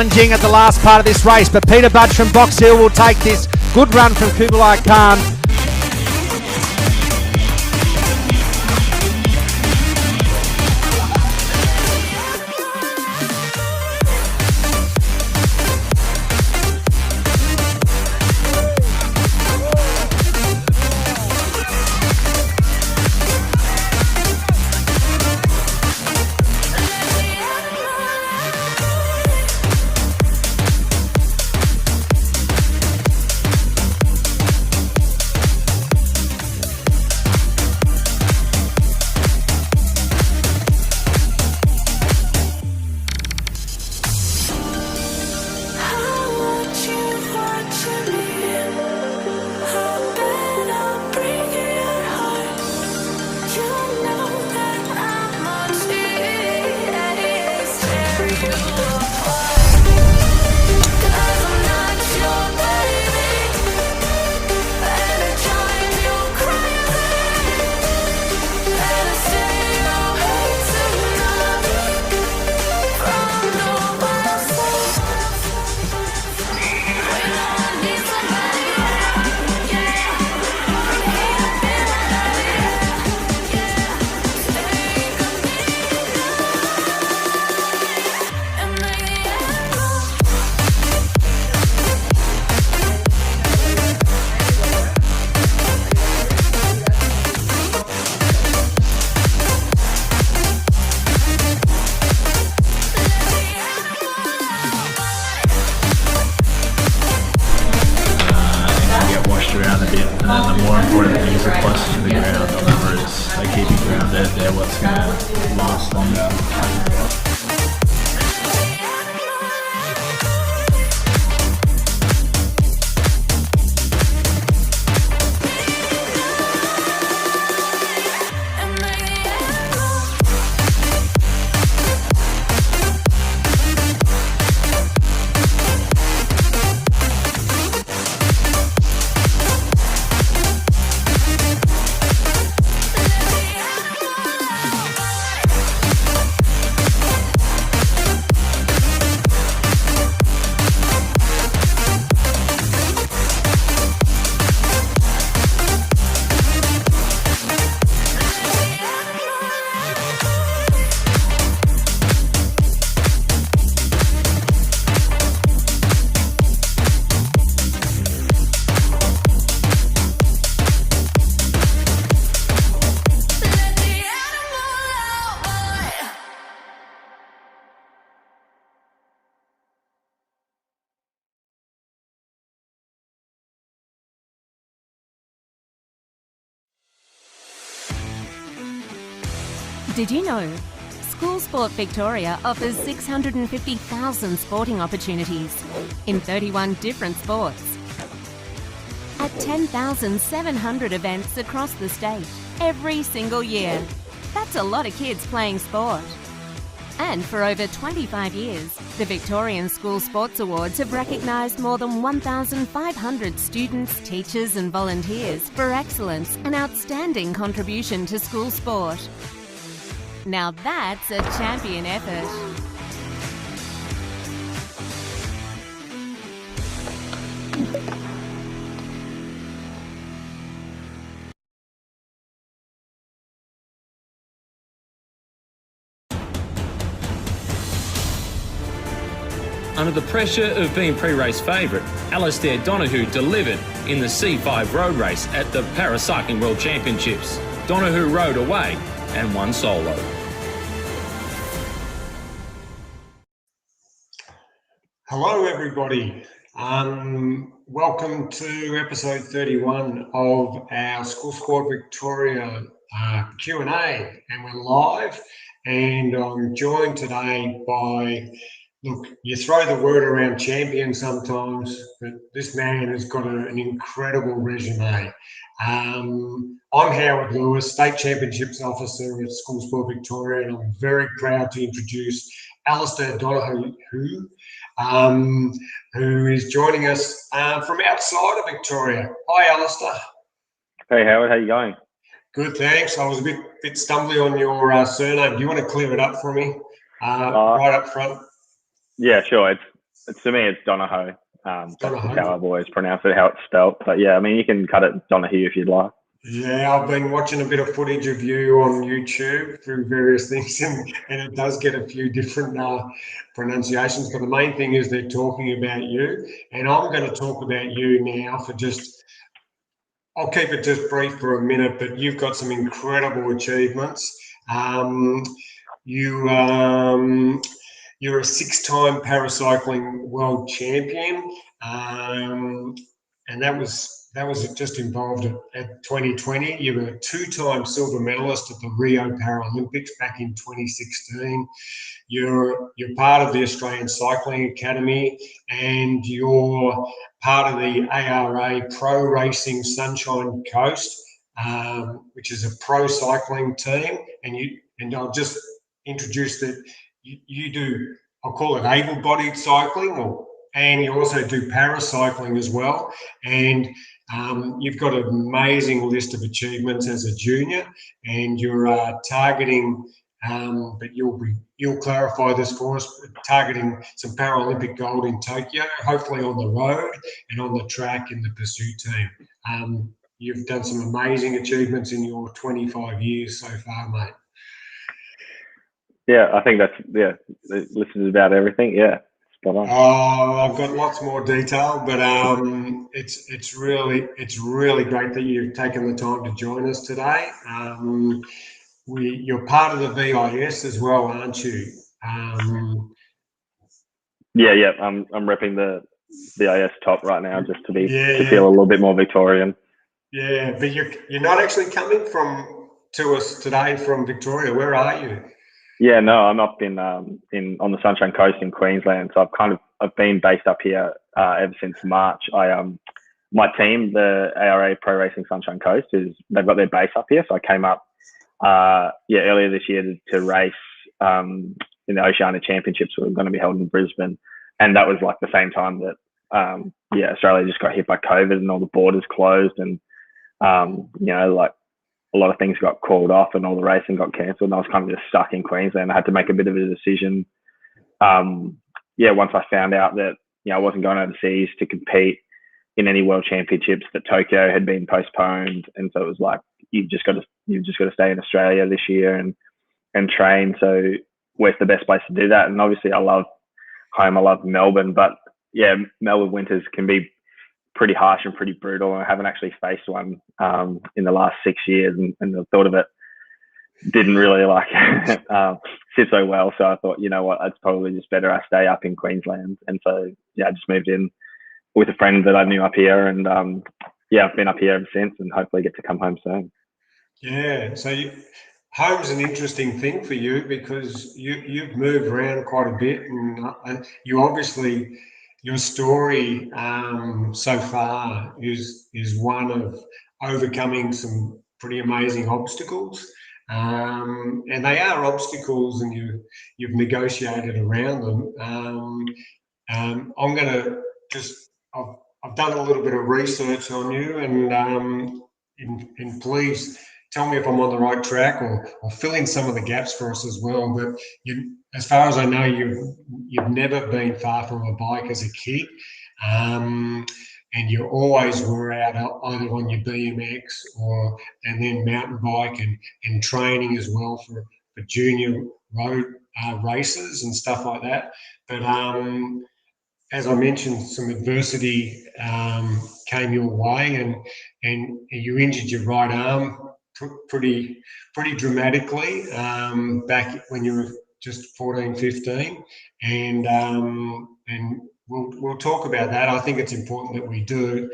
challenging at the last part of this race, but Peter Budge from Box Hill will take this. Good run from Kublai Khan. Around a bit, and then the more important thing is the closer to the ground, the numbers they keep you grounded. They're what's going to last longer. Did you know? School Sport Victoria offers 650,000 sporting opportunities in 31 different sports at 10,700 events across the state every single year. That's a lot of kids playing sport. And for over 25 years, the Victorian School Sports Awards have recognised more than 1,500 students, teachers and volunteers for excellence and outstanding contribution to school sport. Now that's a champion effort. Under the pressure of being pre-race favourite, Alistair Donohoe delivered in the C5 road race at the Para-Cycling World Championships. Donohoe rode away and won solo. Hello everybody, welcome to episode 31 of our School Sport Victoria Q&A, and we're live, and I'm joined today by, look, you throw the word around champion sometimes, but this man has got an incredible resume. I'm Howard Lewis, State Championships Officer at School Sport Victoria, and I'm very proud to introduce Alistair Donohoe, who is joining us from outside of Victoria. Hi, Alistair. Hey, Howard. How you going? Good, thanks. I was a bit stumbly on your surname. Do you want to clear it up for me right up front? Yeah, sure. It's To me, it's Donohoe. That's just Donohoe. how I've always pronounced it, how it's spelled. But yeah, I mean, you can cut it Donohoe if you'd like. Yeah, I've been watching a bit of footage of you on YouTube through various things, and it does get a few different pronunciations. But the main thing is they're talking about you, and I'm going to talk about you now for just. I'll keep it just brief for a minute, but you've got some incredible achievements. You're a 6-time paracycling world champion, and that was just involved at 2020. You were a 2-time silver medalist at the Rio Paralympics back in 2016. You're part of the Australian Cycling Academy, and you're part of the ARA Pro Racing Sunshine Coast, which is a pro cycling team. And I'll just introduce that you do, I'll call it able-bodied cycling, and you also do paracycling as well. And you've got an amazing list of achievements as a junior, and you're targeting. But you'll clarify this for us, targeting some Paralympic gold in Tokyo, hopefully on the road and on the track in the pursuit team. You've done some amazing achievements in your 25 years so far, mate. Yeah, I think it lists about everything. Yeah, spot on. Oh, I've got lots more detail, but it's really great that you've taken the time to join us today. You're part of the VIS as well, aren't you? Yeah. I'm repping the VIS top right now just to feel a little bit more Victorian. Yeah, but you're not actually coming to us today from Victoria. Where are you? Yeah, no, I'm up in on the Sunshine Coast in Queensland. So I've been based up here ever since March. My team, the ARA Pro Racing Sunshine Coast, they've got their base up here. So I came up earlier this year to race in the Oceania Championships, that were going to be held in Brisbane, and that was like the same time that Australia just got hit by COVID and all the borders closed, and like a lot of things got called off and all the racing got cancelled, and I was kind of just stuck in Queensland. I had to make a bit of a decision. Once I found out that I wasn't going overseas to compete in any world championships, that Tokyo had been postponed, and so it was like you've just got to stay in Australia this year and train. So where's the best place to do that? And obviously I love home, I love Melbourne, but yeah, Melbourne winters can be pretty harsh and pretty brutal. I haven't actually faced one in the last 6 years, and the thought of it didn't really sit so well. So I thought, you know what, it's probably just better I stay up in Queensland. And so I just moved in with a friend that I knew up here, and I've been up here ever since, and hopefully get to come home soon. Yeah, so home's an interesting thing for you because you've moved around quite a bit, and you obviously, your story so far is one of overcoming some pretty amazing obstacles, and they are obstacles, and you've negotiated around them. I'm going to I've done a little bit of research on you, and please tell me if I'm on the right track, or fill in some of the gaps for us as well. But as far as I know, you've never been far from a bike as a kid, and you always were out either on your BMX and then mountain bike and training as well for junior road races and stuff like that. But as I mentioned, some adversity came your way, and you injured your right arm pretty dramatically back when you were just 14, 15, and we'll talk about that. I think it's important that we do.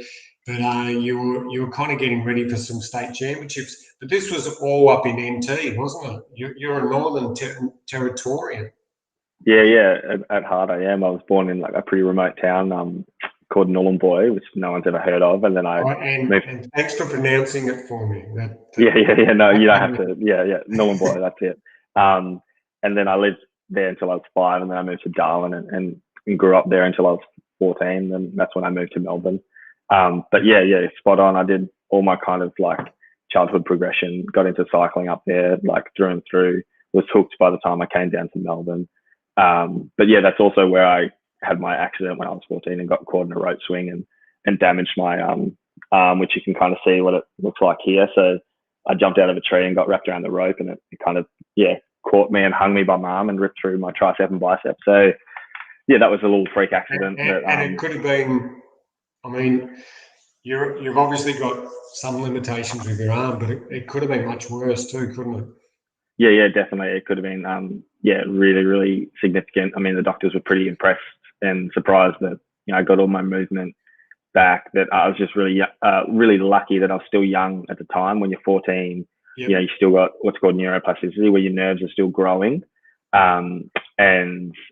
But you were kind of getting ready for some state championships, but this was all up in NT, wasn't it? You're a Northern Territorian. Yeah. At heart, I am. I was born in a pretty remote town called Nhulunbuy, which no one's ever heard of, and then and thanks for pronouncing it for me. Yeah. No, you don't have to. Yeah. Nhulunbuy, that's it. And then I lived there until I was 5, and then I moved to Darwin and grew up there until I was 14, and that's when I moved to Melbourne. But yeah, spot on. I did all my kind of childhood progression, got into cycling up there, through and through, was hooked by the time I came down to Melbourne. But yeah, that's also where I had my accident when I was 14 and got caught in a rope swing and damaged my arm, which you can kind of see what it looks like here. So I jumped out of a tree and got wrapped around the rope, and it kind of, caught me and hung me by my arm and ripped through my tricep and bicep. So, that was a little freak accident. And it could have been, I mean, you've obviously got some limitations with your arm, but it could have been much worse too, couldn't it? Yeah, definitely. It could have been, really, really significant. I mean, the doctors were pretty impressed and surprised that, I got all my movement back, that I was just really, really lucky that I was still young at the time. When you're 14, Yep. you still got what's called neuroplasticity, where your nerves are still growing. And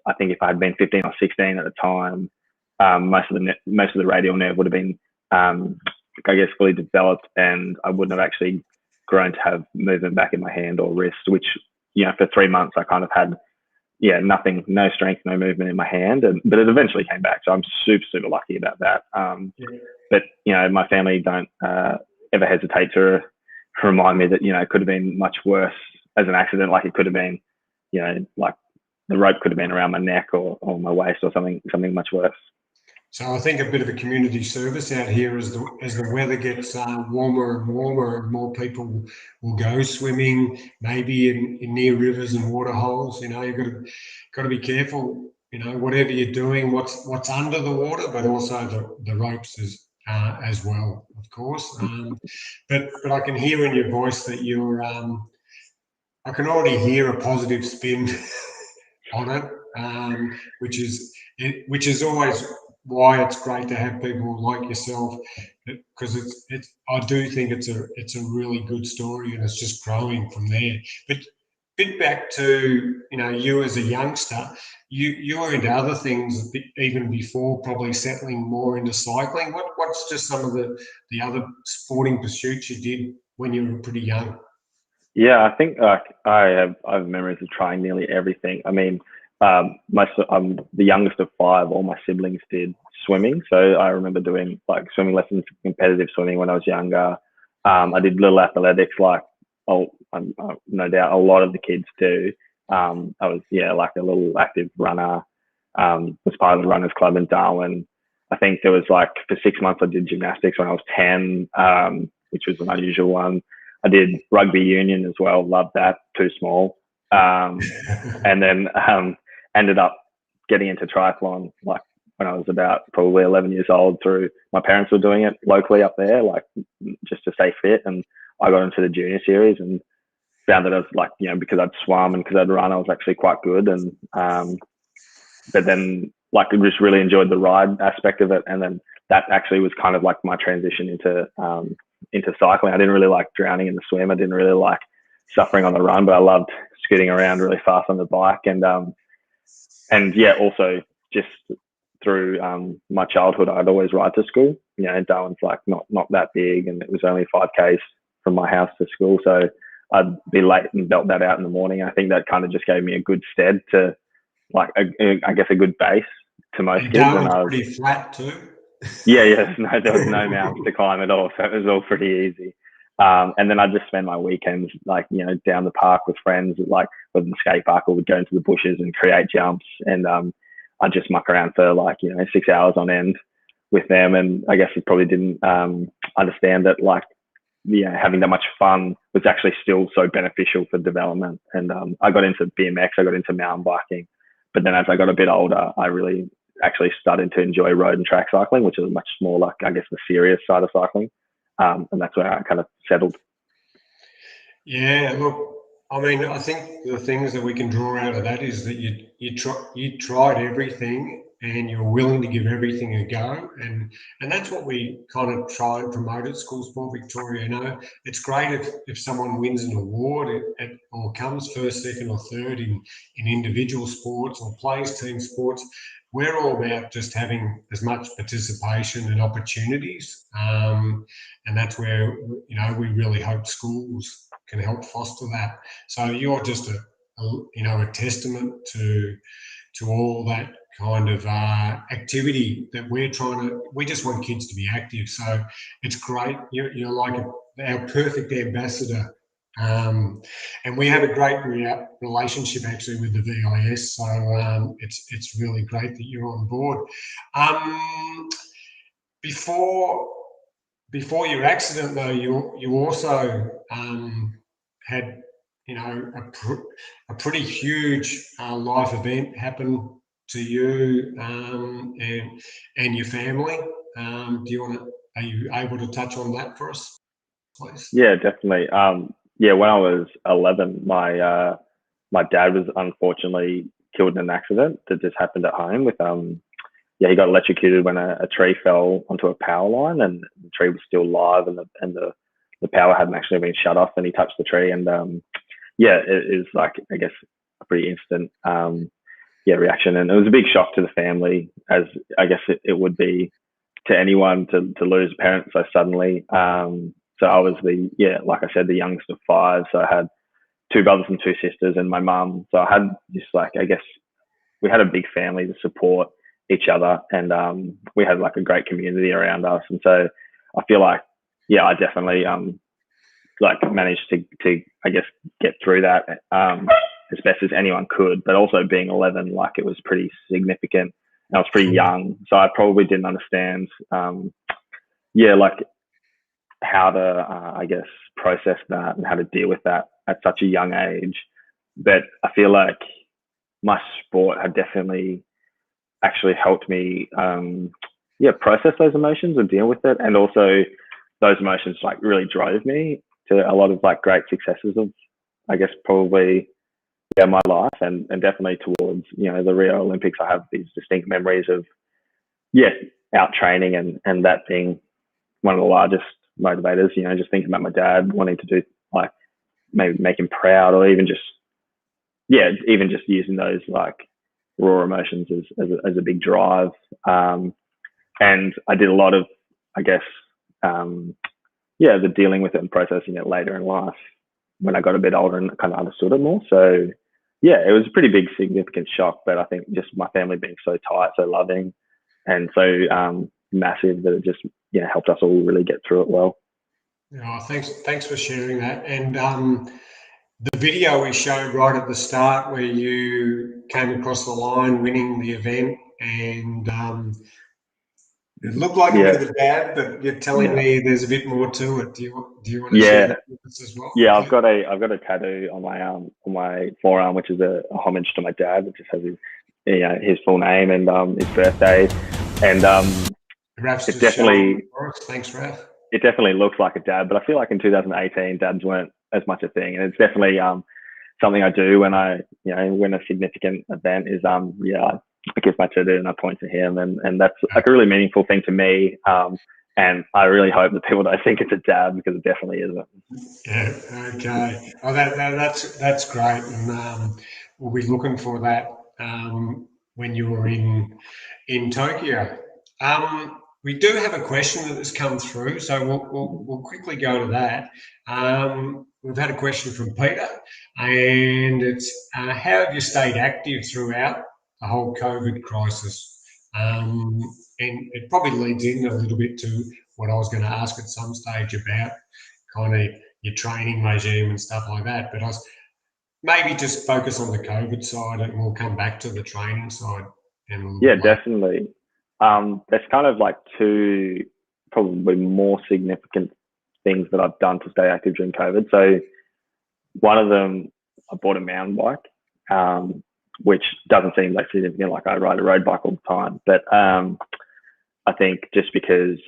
I think if I had been 15 or 16 at the time, most of the radial nerve would have been, fully developed, and I wouldn't have actually grown to have movement back in my hand or wrist, which, for 3 months I kind of had, nothing, no strength, no movement in my hand, but it eventually came back. So I'm super, super lucky about that. But, my family don't ever hesitate to remind me that, it could have been much worse as an accident. Like, it could have been, like the rope could have been around my neck or my waist or something much worse. So I think a bit of a community service out here as the weather gets warmer and warmer, and more people will go swimming, maybe in near rivers and water holes. You've got to be careful. Whatever you're doing, what's under the water, but also the ropes as well, of course. But I can hear in your voice that you're. I can already hear a positive spin on it, which is always why it's great to have people like yourself, because I do think it's a really good story, and it's just growing from there. But bit back to you as a youngster, you were into other things even before probably settling more into cycling. What's just some of the other sporting pursuits you did when you were pretty young? Yeah, I think I have memories of trying nearly everything. I mean, I'm the youngest of 5. All my siblings did swimming, so I remember doing like swimming lessons, competitive swimming when I was younger. I did little athletics, like no doubt a lot of the kids do. I was like a little active runner. Was part of the runners club in Darwin. I think there was like for 6 months I did gymnastics when I was 10, which was an unusual one. I did rugby union as well. Loved that. Too small. And then ended up getting into triathlon like when I was about probably 11 years old. Through my parents were doing it locally up there, like just to stay fit. And I got into the junior series and found that I was like, because I'd swum and because I'd run, I was actually quite good. And but then like I just really enjoyed the ride aspect of it. And then that actually was kind of like my transition into cycling. I didn't really like drowning in the swim. I didn't really like suffering on the run, but I loved scooting around really fast on the bike. And also just through my childhood, I'd always ride to school. Darwin's like not that big, and it was only 5Ks from my house to school. So I'd be late and belt that out in the morning. I think that kind of just gave me a good stead to like, I guess, a good base to most kids. Darwin's pretty flat too. Yeah. No, there was no mountains to climb at all, so it was all pretty easy. And then I'd just spend my weekends like down the park with friends, like with the skate park, or we'd go into the bushes and create jumps. And I'd just muck around for like 6 hours on end with them. And I guess we probably didn't understand that like having that much fun was actually still so beneficial for development. And I got into BMX, I got into mountain biking, but then as I got a bit older, I really actually started to enjoy road and track cycling, which is much more like, I guess, the serious side of cycling. And that's where I kind of settled. Yeah, look, I mean, I think the things that we can draw out of that is that you tried everything and you're willing to give everything a go, and that's what we kind of try and promote at School Sport Victoria. It's great if someone wins an award or comes first, second, or third in individual sports or plays team sports. We're all about just having as much participation and opportunities, and that's where we really hope schools can help foster that. So you're just a testament to all that kind of activity that we're trying to. We just want kids to be active, so it's great. You're like our perfect ambassador And we have a great relationship actually with the VIS, so it's really great that you're on board. Before your accident, though, you also had, you know, a pretty huge life event happen to you and your family. Are you able to touch on that for us, please? Yeah, definitely. Yeah, when I was 11, my dad was unfortunately killed in an accident that just happened at home with he got electrocuted when a tree fell onto a power line, and the tree was still live, and the power hadn't actually been shut off, and he touched the tree, and it is like, I guess, a pretty instant reaction, and it was a big shock to the family, as I guess it would be to anyone to lose a parent so suddenly. So I was like I said, the youngest of 5. So I had 2 brothers and 2 sisters and my mum. So I had just like, I guess we had a big family to support each other, and we had like a great community around us. And so I feel like, I definitely like managed to I guess get through that as best as anyone could. But also being 11, like it was pretty significant. I was pretty young, so I probably didn't understand like how to I guess process that and how to deal with that at such a young age. But I feel like my sport had definitely actually helped me process those emotions and deal with it, and also those emotions like really drove me to a lot of like great successes of, I guess, probably my life, and definitely towards, you know, the Rio Olympics. I have these distinct memories of out training and that being one of the largest motivators. You know, just thinking about my dad wanting to do, like, maybe make him proud, or even just using those like raw emotions as a big drive. And I did a lot of, I guess, the dealing with it and processing it later in life when I got a bit older and kind of understood it more. So it was a pretty big, significant shock. But I think just my family being so tight, so loving, and so massive, that it just helped us all really get through it well. Yeah, thanks for sharing that. And the video we showed right at the start, where you came across the line winning the event, and it looked like it was bad, but you're telling me there's a bit more to it. Do you want to share that with us as well? Yeah, I've got a tattoo on my forearm, which is a homage to my dad. It just has his full name and his birthday, and Raf's it definitely. Thanks, Raf. It definitely looks like a dad, but I feel like in 2018, dads weren't as much a thing, and it's definitely something I do when I win a significant event. Is I give my tattoo and I point to him, and that's like a really meaningful thing to me. And I really hope that people don't think it's a dab, because it definitely isn't. Yeah. Okay. Oh, that's great, and we'll be looking for that when you're in Tokyo. We do have a question that has come through, so we'll quickly go to that. We've had a question from Peter, and it's how have you stayed active throughout the whole COVID crisis? And it probably leads in a little bit to what I was going to ask at some stage about kind of your training regime and stuff like that. But I was maybe just focus on the COVID side, and we'll come back to the training side. Definitely. There's kind of like 2 probably more significant things that I've done to stay active during COVID. So one of them, I bought a mountain bike, which doesn't seem like significant, like I ride a road bike all the time. But I think just because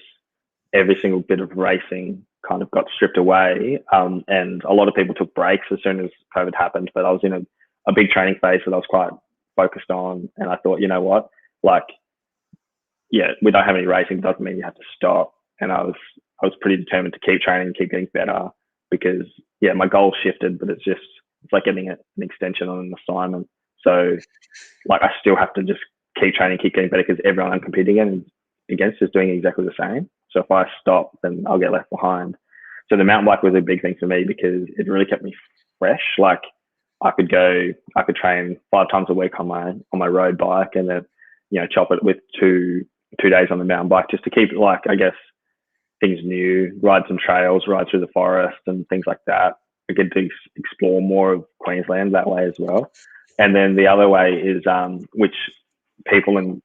every single bit of racing kind of got stripped away, and a lot of people took breaks as soon as COVID happened, but I was in a big training phase that I was quite focused on, and I thought, you know what, like, we don't have any racing, doesn't mean you have to stop. And I was pretty determined to keep training, keep getting better, because my goal shifted, but it's like getting an extension on an assignment. So like I still have to just keep training, keep getting better, because everyone I'm competing against is doing exactly the same. So if I stop, then I'll get left behind. So the mountain bike was a big thing for me, because it really kept me fresh. Like I could train 5 times a week on my road bike, and then chop it with two days on the mountain bike, just to keep, like, I guess, things new, ride some trails, ride through the forest and things like that. I get to explore more of Queensland that way as well. And then the other way is, which people in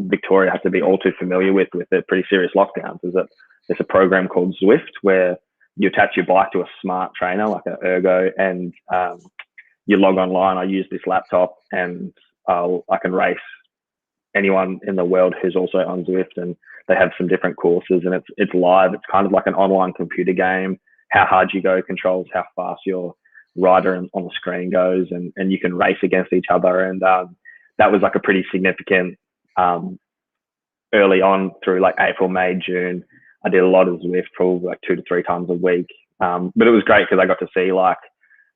Victoria have to be all too familiar with the pretty serious lockdowns, is that there's a program called Zwift where you attach your bike to a smart trainer like an ergo, and you log online. I use this laptop, and I can race anyone in the world who's also on Zwift, and they have some different courses, and it's live. It's kind of like an online computer game. How hard you go controls how fast your rider on the screen goes, and you can race against each other. And that was like a pretty significant early on through like April, May, June. I did a lot of Zwift, probably like 2 to 3 times a week. But it was great because I got to see like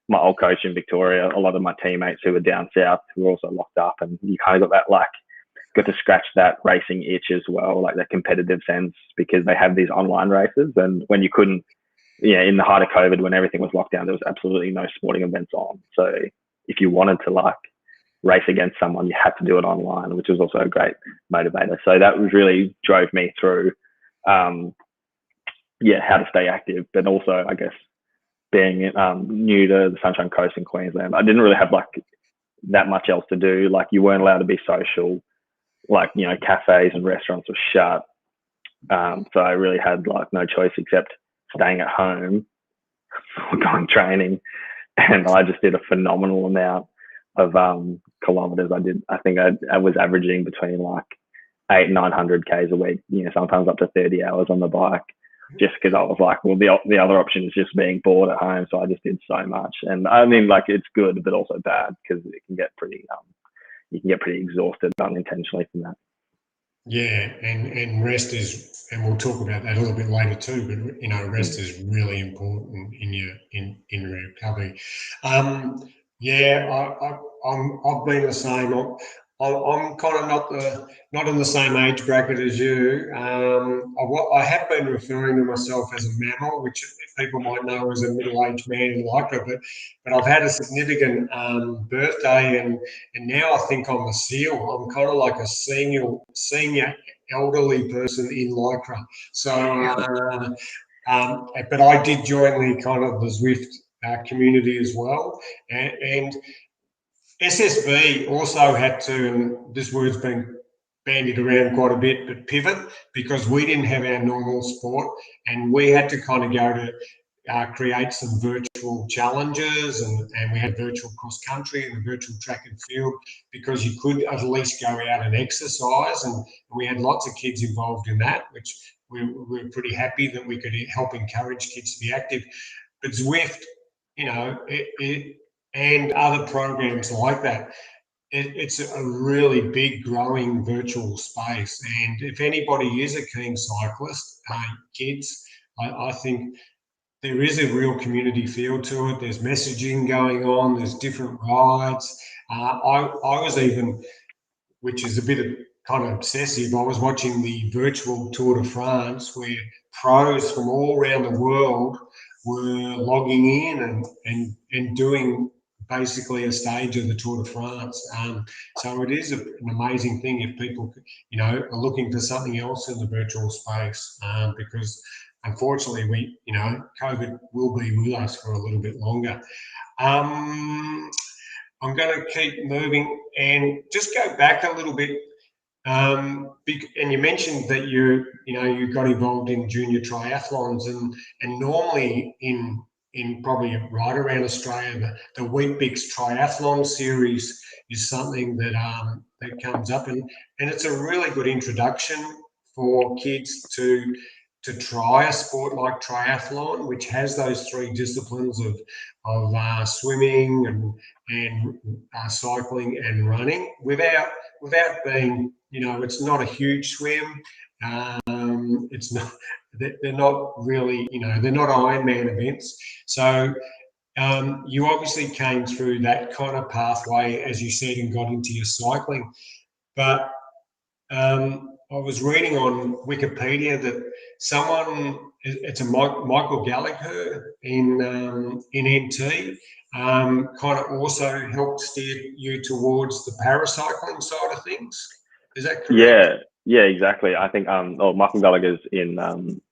my old coach in Victoria, a lot of my teammates who were down south who were also locked up, and you kind of got that got to scratch that racing itch as well, like that competitive sense, because they have these online races, and when you couldn't, in the height of COVID, when everything was locked down, there was absolutely no sporting events on. So if you wanted to like race against someone, you had to do it online, which was also a great motivator. So that was really drove me through, how to stay active, but also, I guess, being new to the Sunshine Coast in Queensland, I didn't really have like that much else to do. Like you weren't allowed to be social, like, cafes and restaurants were shut. So I really had like no choice except staying at home or going training. And I just did a phenomenal amount of kilometers. I think I was averaging between like 800 and 900 Ks a week, sometimes up to 30 hours on the bike, just because I was like, well, the other option is just being bored at home. So I just did so much. And I mean, like, it's good, but also bad because it can get pretty, you can get pretty exhausted unintentionally from that. Yeah, and rest is, and we'll talk about that a little bit later too, but rest is really important in recovery. I've been the same. I'm kind of not in the same age bracket as you. I have been referring to myself as a mammal, which people might know as a middle-aged man in Lycra, but I've had a significant birthday, and now I think I'm a seal. I'm kind of like a senior elderly person in Lycra. So, but I did join the kind of the Zwift community as well, and SSV also had to, and this word's been bandied around quite a bit, but pivot, because we didn't have our normal sport, and we had to kind of go to create some virtual challenges, and we had virtual cross country and virtual track and field, because you could at least go out and exercise, and we had lots of kids involved in that, which we were pretty happy that we could help encourage kids to be active. But Zwift, and other programs like that, it's a really big growing virtual space. And if anybody is a keen cyclist, kids, I think there is a real community feel to it. There's messaging going on, there's different rides. I was even, which is a bit of kind of obsessive, I was watching the virtual Tour de France where pros from all around the world were logging in and doing basically a stage of the Tour de France. So it is an amazing thing if people, are looking for something else in the virtual space, because unfortunately COVID will be with us for a little bit longer. I'm going to keep moving and just go back a little bit. And you mentioned that you got involved in junior triathlons, and normally in probably right around Australia, the Weet-Bix Triathlon Series is something that comes up, and it's a really good introduction for kids to try a sport like triathlon, which has those 3 disciplines of swimming and cycling and running without being, it's not a huge swim. It's not. They're not really, they're not Ironman events. So you obviously came through that kind of pathway, as you said, and got into your cycling. But I was reading on Wikipedia that it's a Michael Gallagher in NT, kind of also helped steer you towards the paracycling side of things. Is that correct? Yeah, exactly. I think Michael Gallagher's in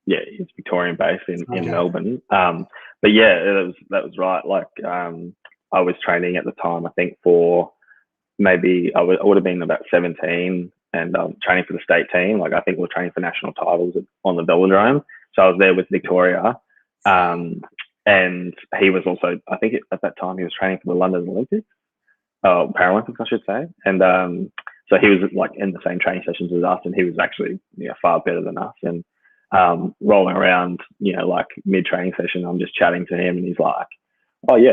he's Victorian based in Okay. Melbourne. But yeah, that was right. Like I was training at the time, I think for maybe I would have been about 17 and training for the state team. Like I think we were training for national titles on the velodrome. So I was there with Victoria. And he was also, I think at that time he was training for the London Olympics, Paralympics, I should say. And so he was like in the same training sessions as us, and he was actually far better than us. And rolling around, like mid-training session, I'm just chatting to him, and he's like, "Oh yeah,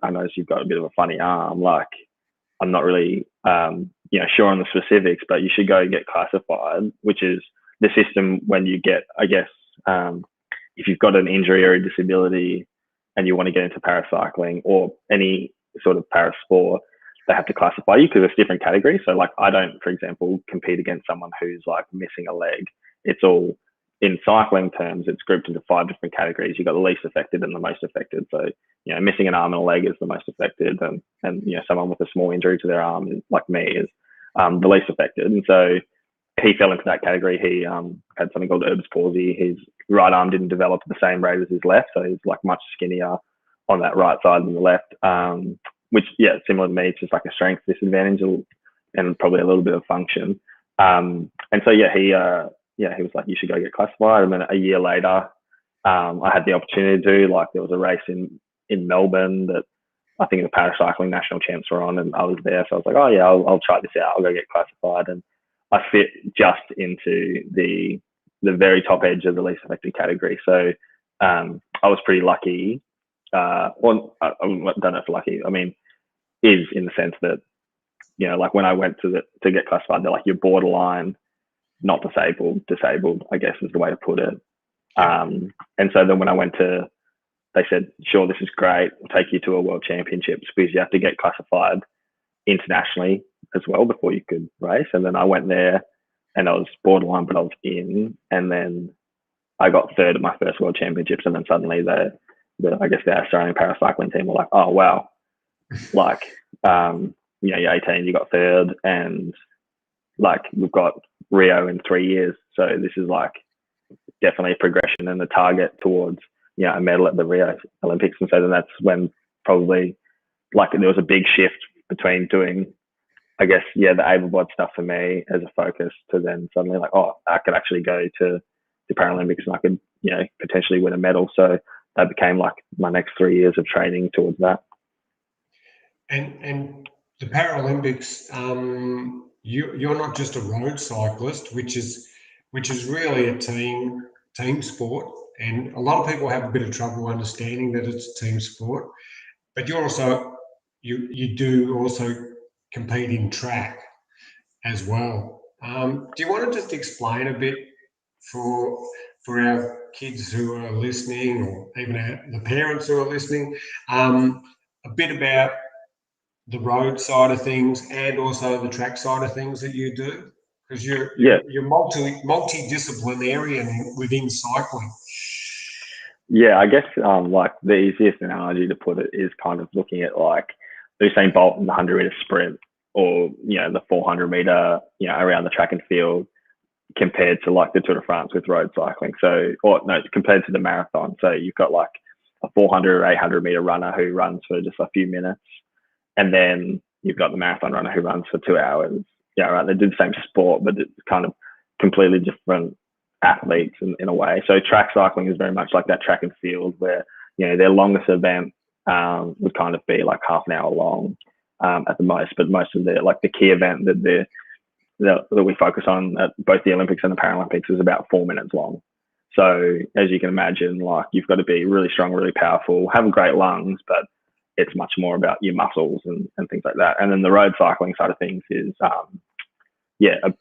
I noticed you've got a bit of a funny arm. Like, I'm not really, sure on the specifics, but you should go get classified," which is the system when you get, I guess, if you've got an injury or a disability and you want to get into paracycling or any sort of para sport, they have to classify you because there's different categories. So like I don't, for example, compete against someone who's like missing a leg. It's all in cycling terms, it's grouped into 5 different categories. You've got the least affected and the most affected. So, missing an arm and a leg is the most affected, and someone with a small injury to their arm, like me, is the least affected. And so he fell into that category. He had something called Erb's palsy. His right arm didn't develop at the same rate as his left, so he's like much skinnier on that right side than the left. Which, similar to me, it's just like a strength disadvantage and probably a little bit of function. And so he was like, "You should go get classified." And then a year later, I had the opportunity to do, like, there was a race in Melbourne that I think the Para-Cycling national champs were on, and I was there. So I was like, "Oh yeah, I'll try this out. I'll go get classified." And I fit just into the very top edge of the least affected category. So I was pretty lucky. Well, I don't know if lucky. I mean, is in the sense that, like when I went to get classified, they're like, "You're borderline not disabled, I guess is the way to put it." And so then when I went they said, "Sure, this is great. We'll take you to a world championships because you have to get classified internationally as well before you could race." And then I went there and I was borderline, but I was in. And then I got third at my first world championships. And then suddenly the Australian paracycling team were like, "Oh, wow. Like, you're 18, you got third, and like we've got Rio in 3 years. So this is like definitely a progression and a target towards, a medal at the Rio Olympics." And so then that's when probably like there was a big shift between doing, I guess, the able-bodied stuff for me as a focus to then suddenly like, oh, I could actually go to the Paralympics and I could, potentially win a medal. So that became like my next 3 years of training towards that. And the Paralympics, you're not just a road cyclist, which is really a team sport, and a lot of people have a bit of trouble understanding that it's a team sport. But you're also you do also compete in track as well. Do you want to just explain a bit for our kids who are listening, or even the parents who are listening, a bit about the road side of things and also the track side of things that you do? Because you're multidisciplinary within cycling. Yeah, I guess like the easiest analogy to put it is kind of looking at like Usain Bolt in the 100-meter sprint, or the 400-meter around the track and field, compared to like the Tour de France with road cycling. So, compared to the marathon. So you've got like a 400 or 800-meter runner who runs for just a few minutes, and then you've got the marathon runner who runs for 2 hours. Yeah, right. They do the same sport, but it's kind of completely different athletes in a way. So track cycling is very much like that track and field, where their longest event would kind of be like half an hour long at the most, but most of the key event that we focus on at both the Olympics and the Paralympics is about 4 minutes long. So as you can imagine, like you've got to be really strong, really powerful, have great lungs, but it's much more about your muscles and things like that. And then the road cycling side of things is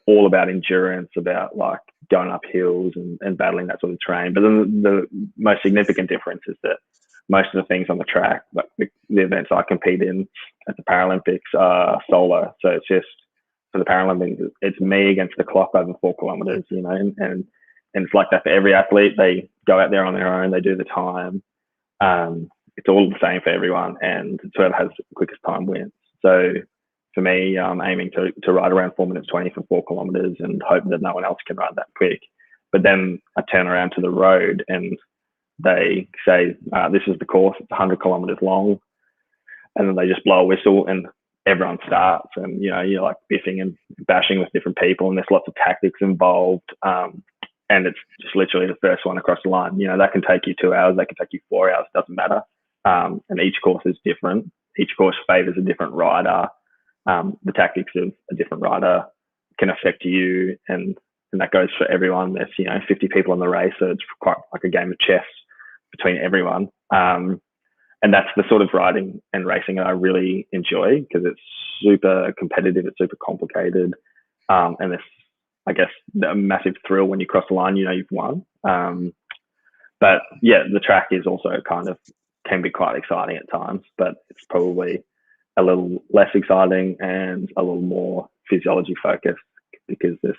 all about endurance, about like going up hills and battling that sort of terrain. But then the most significant difference is that most of the things on the track, like the events I compete in at the Paralympics, are solo. So it's just, for the Paralympics, it's me against the clock over 4 kilometers, and it's like that for every athlete. They go out there on their own, they do the time. It's all the same for everyone, and whoever has the quickest time wins. So for me, I'm aiming to ride around 4 minutes 20 for 4 kilometers and hope that no one else can ride that quick. But then I turn around to the road and they say, this is the course, it's 100 kilometers long. And then they just blow a whistle and everyone starts, and you're like biffing and bashing with different people, and there's lots of tactics involved. And it's just literally the first one across the line. That can take you 2 hours, that can take you 4 hours, doesn't matter. And each course is different. Each course favors a different rider. The tactics of a different rider can affect you, and that goes for everyone. There's 50 people in the race, so it's quite like a game of chess between everyone. And that's the sort of riding and racing that I really enjoy, because it's super competitive, it's super complicated, and there's, I guess, a massive thrill when you cross the line, you've won. But yeah, the track is also can be quite exciting at times, but it's probably a little less exciting and a little more physiology focused, because there's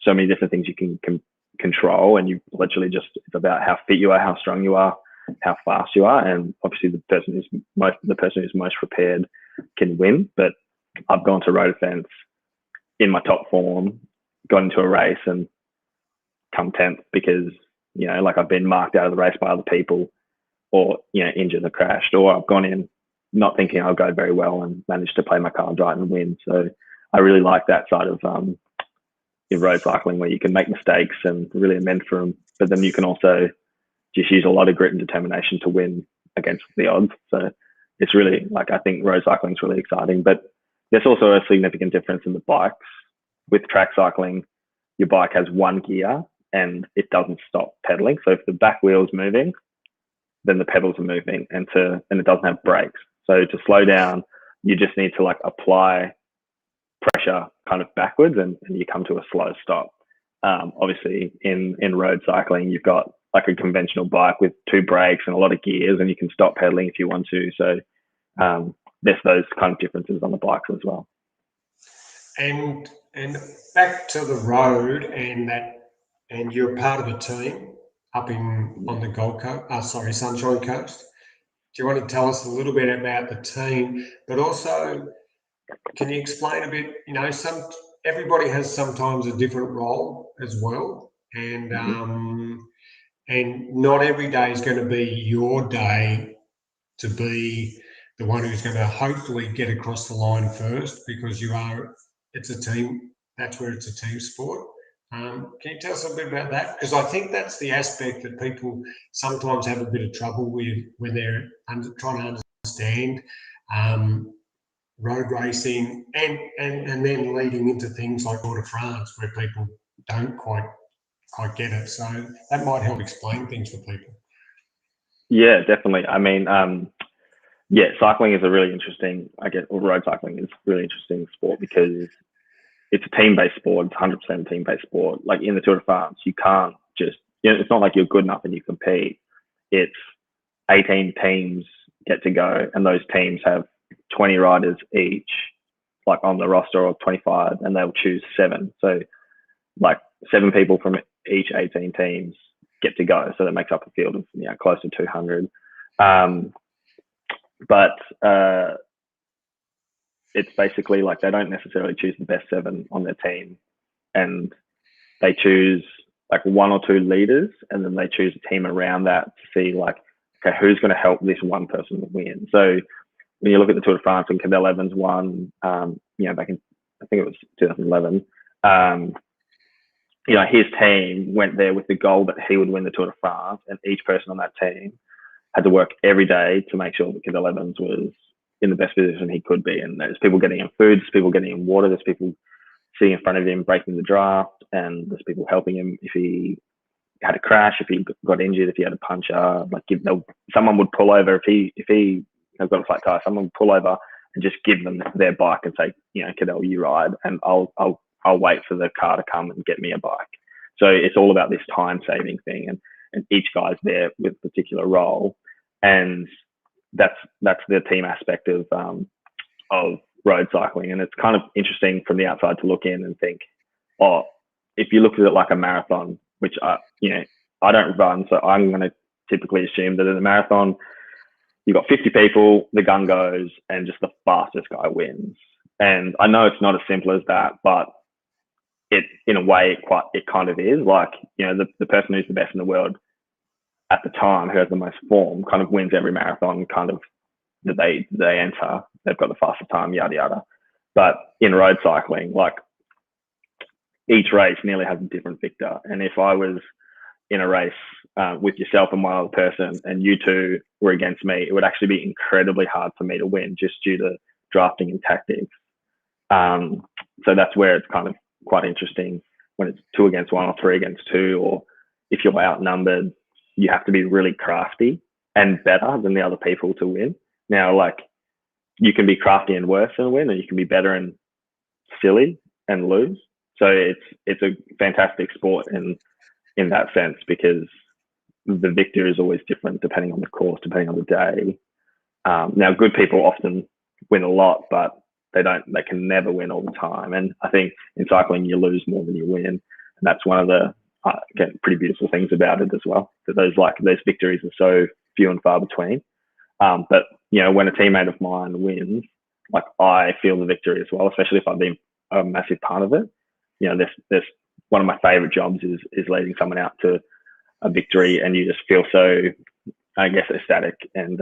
so many different things you can control, and you literally it's about how fit you are, how strong you are, how fast you are, and obviously the person who's most prepared can win. But I've gone to road events in my top form, got into a race and come 10th because I've been marked out of the race by other people, or injured or crashed, or I've gone in not thinking I'll go very well and managed to play my cards right and win. So I really like that side of road cycling, where you can make mistakes and really amend for them, but then you can also just use a lot of grit and determination to win against the odds. So it's really, I think road cycling is really exciting, but there's also a significant difference in the bikes. With track cycling, your bike has one gear and it doesn't stop pedaling. So if the back wheel's moving, then the pedals are moving, and it doesn't have brakes. So to slow down, you just need to apply pressure kind of backwards, and you come to a slow stop. Obviously in road cycling, you've got a conventional bike with 2 brakes and a lot of gears, and you can stop pedaling if you want to. So there's those kind of differences on the bikes as well. And back to the road, and you're part of a team up on the Gold Coast, Sunshine Coast. Do you want to tell us a little bit about the team, but also can you explain a bit? Everybody has sometimes a different role as well, and and not every day is going to be your day to be the one who's going to hopefully get across the line first, because it's a team. That's where it's a team sport. Can you tell us a bit about that? Because I think that's the aspect that people sometimes have a bit of trouble with when they're trying to understand road racing, and then leading into things like Tour de France, where people don't quite get it. So that might help explain things for people. Yeah, definitely. I mean, cycling is a really interesting, road cycling is a really interesting sport, because it's a team-based sport. It's 100% team-based sport. Like in the Tour de France, you can't just, it's not like you're good enough and you compete. It's 18 teams get to go, and those teams have 20 riders each, on the roster, or 25, and they'll choose 7. So 7 people from each 18 teams get to go. So that makes up a field of close to 200. But it's basically they don't necessarily choose the best 7 on their team, and they choose 1 or 2 leaders, and then they choose a team around that to see okay, who's going to help this one person win. So when you look at the Tour de France, and Cadel Evans won, back in, I think it was 2011, his team went there with the goal that he would win the Tour de France, and each person on that team had to work every day to make sure that Cadel Evans was in the best position he could be. And there's people getting him food, there's people getting him water, there's people sitting in front of him breaking the draft, and there's people helping him if he had a crash, if he got injured, if he had a puncture. Someone would pull over if he has got a flat tire. Someone would pull over and just give them their bike and say, Cadel, you ride, and I'll wait for the car to come and get me a bike. So it's all about this time saving thing, and each guy's there with a particular role, and that's the team aspect of road cycling. And it's kind of interesting from the outside to look in and think, if you look at it like a marathon, which I don't run, so I'm going to typically assume that in a marathon, you've got 50 people, the gun goes, and just the fastest guy wins. And I know it's not as simple as that, but it in a way it kind of is. Like, you know, the person who's the best in the world at the time, who has the most form, kind of wins every marathon kind of that they enter. They've got the fastest time, yada yada. But in road cycling, like, each race nearly has a different victor. And if I was in a race with yourself and one other person, and you two were against me, it would actually be incredibly hard for me to win, just due to drafting and tactics. So that's where it's kind of quite interesting when it's 2 against 1 or 3 against 2, or if you're outnumbered, you have to be really crafty and better than the other people to win. Now, like, you can be crafty and worse and win, or you can be better and silly and lose. So it's a fantastic sport in that sense, because the victor is always different depending on the course, depending on the day. Now, good people often win a lot, but they can never win all the time. And I think in cycling, you lose more than you win. And that's one of the pretty beautiful things about it as well, that those victories are so few and far between. But, you know, when a teammate of mine wins, like, I feel the victory as well, especially if I've been a massive part of it. You know, there's one of my favorite jobs is leading someone out to a victory, and you just feel so, I guess, ecstatic. And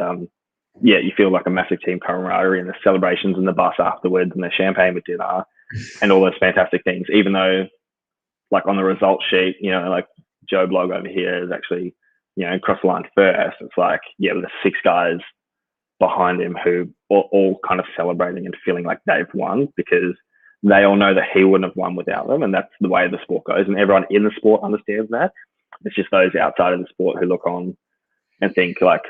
you feel like a massive team camaraderie, and the celebrations in the bus afterwards, and the champagne with dinner, and all those fantastic things. Even though, like, on the result sheet, you know, like, Joe Blogg over here is actually, you know, cross the line first. It's like, yeah, there's 6 guys behind him who are all kind of celebrating and feeling like they've won, because they all know that he wouldn't have won without them. And that's the way the sport goes. And everyone in the sport understands that. It's just those outside of the sport who look on and think, like,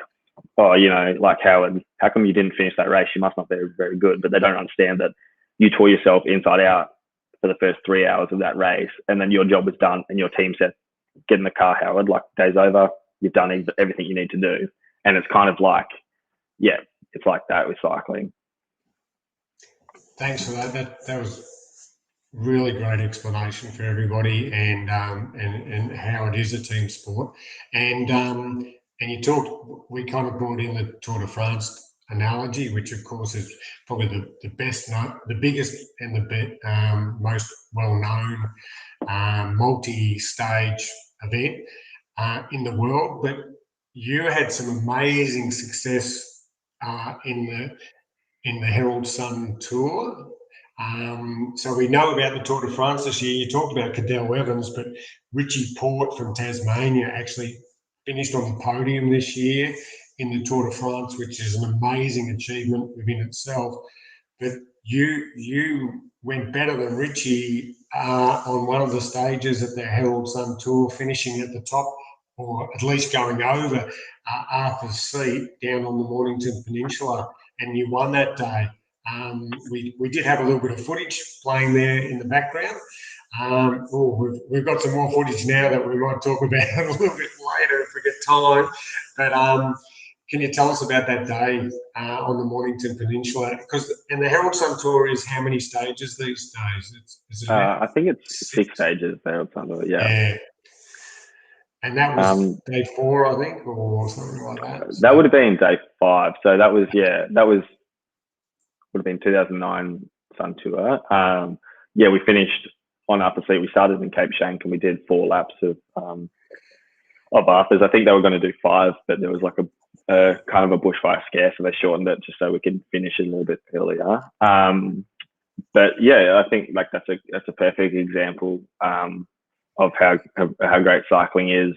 oh, you know, like, Howard, how come you didn't finish that race? You must not be very good. But they don't understand that you tore yourself inside out for the first 3 hours of that race, and then your job was done, and your team said, get in the car, Howard, like, day's over. You've done everything you need to do. And it's kind of like, yeah, it's like that with cycling. Thanks for that. That was really great explanation for everybody, and how it is a team sport. And you talked, we kind of brought in the Tour de France analogy, which of course is probably the best, the biggest, and the most well-known multi-stage event in the world. But you had some amazing success in the Herald Sun Tour. So we know about the Tour de France this year. You talked about Cadel Evans, but Richie Porte from Tasmania actually finished on the podium this year in the Tour de France, which is an amazing achievement within itself. But you went better than Richie on one of the stages at the Herald Sun Tour, finishing at the top, or at least going over Arthur's Seat down on the Mornington Peninsula, and you won that day. We did have a little bit of footage playing there in the background. We've got some more footage now that we might talk about a little bit later if we get time. But can you tell us about that day on the Mornington Peninsula? And the Herald Sun Tour is how many stages these days? I think it's 6 stages, the Herald Sun Tour, yeah. And that was day 4, I think, or something like that. That would have been day 5. So that was would have been 2009 Sun Tour. We finished on Arthur's Seat. We started in Cape Schanck, and we did 4 laps of Arthur's. I think they were going to do 5, but there was like a kind of a bushfire scare, so they shortened it just so we could finish it a little bit earlier. But yeah, I think, like, that's a perfect example of how great cycling is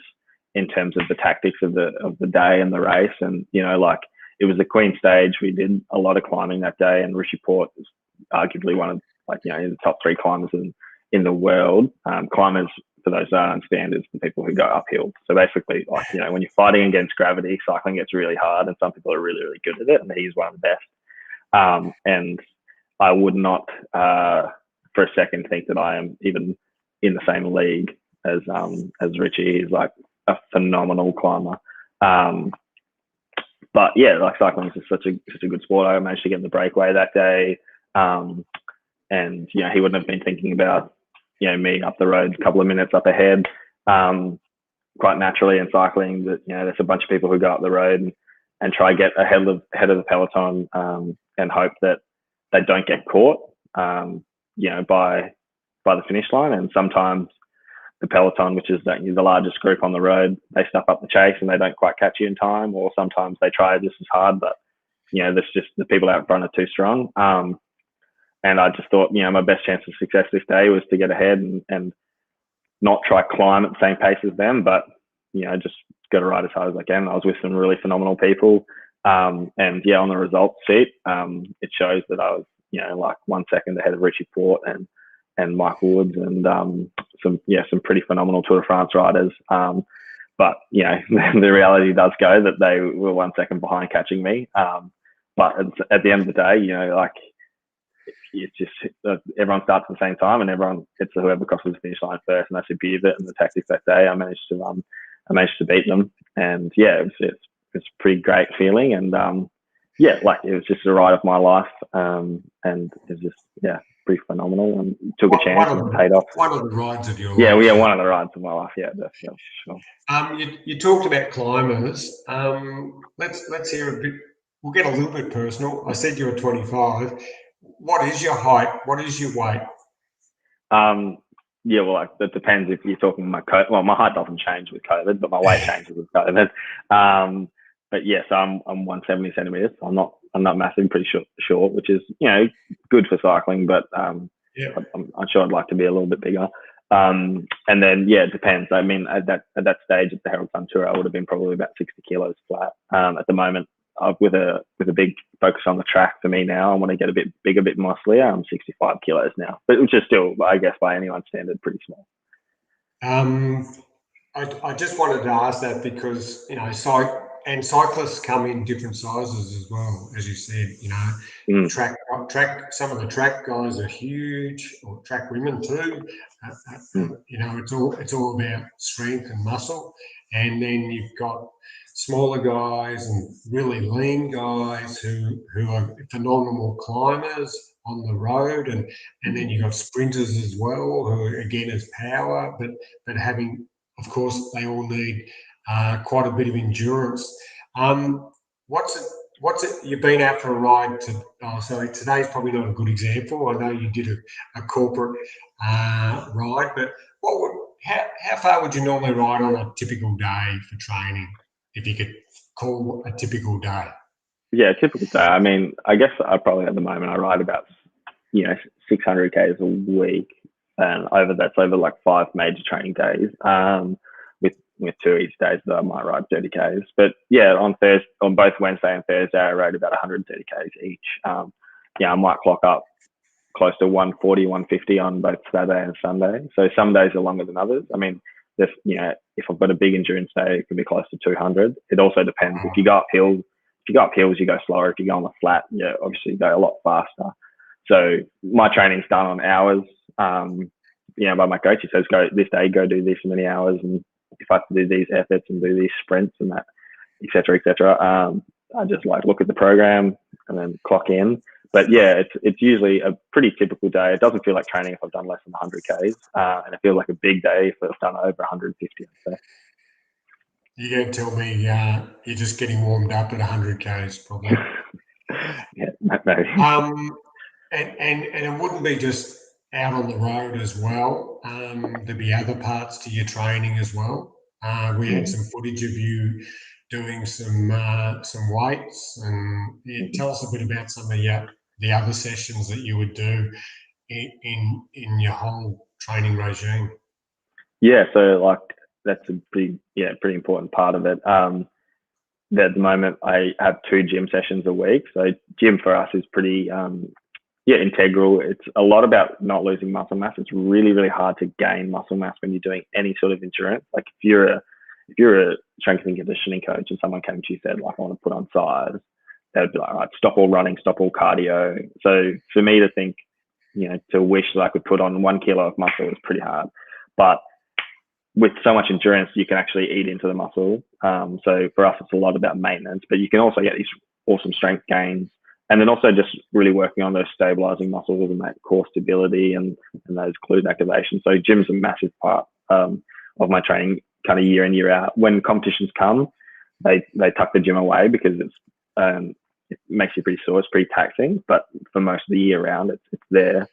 in terms of the tactics of the day and the race. And, you know, like, it was the Queen stage. We did a lot of climbing that day, and Richie Porte was arguably one of, like, you know, in the top 3 climbers in the world. Climbers, for those who don't understand, is the people who go uphill. So basically, like, you know, when you're fighting against gravity, cycling gets really hard, and some people are really, really good at it, and he's one of the best. And I would not for a second think that I am even in the same league as Richie. He's like a phenomenal climber. But yeah, like, cycling is just such a good sport. I managed to get in the breakaway that day. And, you know, he wouldn't have been thinking about, you know, me up the road a couple of minutes up ahead. Quite naturally in cycling, that, you know, there's a bunch of people who go up the road and try get ahead of the peloton, and hope that they don't get caught, you know, by by the finish line, and sometimes the peloton, which is the largest group on the road, they stuff up the chase and they don't quite catch you in time, or sometimes they try just as hard, but that's just the people out front are too strong. And I just thought, my best chance of success this day was to get ahead and not try climb at the same pace as them, but just go to ride as hard as I can. I was with some really phenomenal people, and on the results sheet, it shows that I was like 1 second ahead of Richie Port and Michael Woods and some pretty phenomenal Tour de France riders. But the reality does go that they were 1 second behind catching me. But at the end of the day, it's just everyone starts at the same time, and everyone gets to whoever crosses the finish line first, and that's the beauty of it. And the tactics that day, I managed to beat them, and it's a pretty great feeling, and it was just a ride of my life, and it was just pretty phenomenal, and took a chance and paid off. One of the rides of your life. Yeah, one of the rides of my life. Yeah, definitely. Sure. You talked about climbers. Let's hear a bit. We'll get a little bit personal. I said you were 25. What is your height? What is your weight? It depends if you're talking my my height doesn't change with COVID, but my weight changes with COVID. But yes, I'm 170 centimeters. I'm not massive, pretty short, which is good for cycling. But I'm sure I'd like to be a little bit bigger. And then it depends. I mean, at that stage at the Herald Sun Tour, I would have been probably about 60 kilos flat. At the moment, with a big focus on the track for me now, I want to get a bit bigger, a bit musclier. I'm 65 kilos now, but which is still, I guess, by anyone's standard, pretty small. I just wanted to ask that because cyclists come in different sizes as well, as you said. Track. Some of the track guys are huge, or track women too. It's all about strength and muscle, and then you've got smaller guys and really lean guys who are phenomenal climbers on the road, and then you've got sprinters as well, who again is power, but having, of course, they all need quite a bit of endurance. What's it? You've been out for a ride today's probably not a good example. I know you did a corporate ride, but how far would you normally ride on a typical day for training, if you could call a typical day? Yeah, typical day. I mean, I guess I probably at the moment I ride about 600 k's a week, and that's over like 5 major training days. With 2 each days that I might ride 30 k's. But on both Wednesday and Thursday, I rode about 130 k's each. I might clock up close to 140, 150 on both Saturday and Sunday. So some days are longer than others. I mean, if I've got a big endurance day, it can be close to 200. It also depends. If you go up hills, you go slower. If you go on the flat, obviously you go a lot faster. So my training's done on hours. By my coach, he says, go this day, go do this many hours, and if I have to do these efforts and do these sprints and that, et cetera, I just look at the program and then clock in. But it's usually a pretty typical day. It doesn't feel like training if I've done less than 100 k's, and it feels like a big day if I've done over 150. I'd say. You're going to tell me you're just getting warmed up at 100 k's, probably. Yeah, maybe. And it wouldn't be just out on the road as well. There'd be other parts to your training as well. We had some footage of you doing some weights, and tell us a bit about some of the other sessions that you would do in your whole training regime. Yeah, so that's a pretty important part of it. At the moment, I have 2 gym sessions a week. So gym for us is pretty integral. It's a lot about not losing muscle mass. It's really, really hard to gain muscle mass when you're doing any sort of endurance. Like if you're a strength and conditioning coach and someone came to you and said, I want to put on size, they would be like, all right, stop all running, stop all cardio. So for me to think, to wish that I could put on 1 kilo of muscle is pretty hard. But with so much endurance, you can actually eat into the muscle. So for us, it's a lot about maintenance, but you can also get these awesome strength gains. And then also just really working on those stabilizing muscles and that core stability and those glute activation. So gym's a massive part of my training, kind of year in, year out. When competitions come, they tuck the gym away because it makes you pretty sore. It's pretty taxing, but for most of the year round, it's there.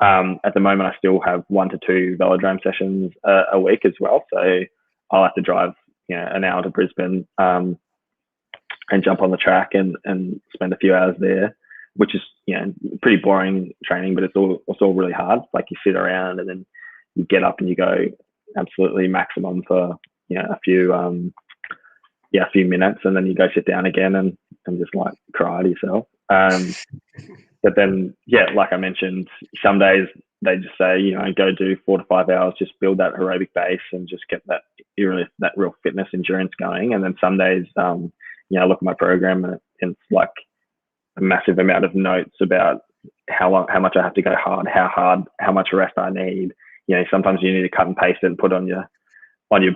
At the moment, I still have 1 to 2 velodrome sessions a week as well. So I'll have to drive, an hour to Brisbane and jump on the track and spend a few hours there, which is, pretty boring training, but it's all really hard. Like you sit around and then you get up and you go absolutely maximum for, a few minutes, and then you go sit down again and just like cry to yourself. But then, like I mentioned, some days they just say, go do 4 to 5 hours, just build that aerobic base and just get that real fitness endurance going. And then some days, I look at my program and it's like a massive amount of notes about how much I have to go hard, how much rest I need. Sometimes you need to cut and paste it and put on your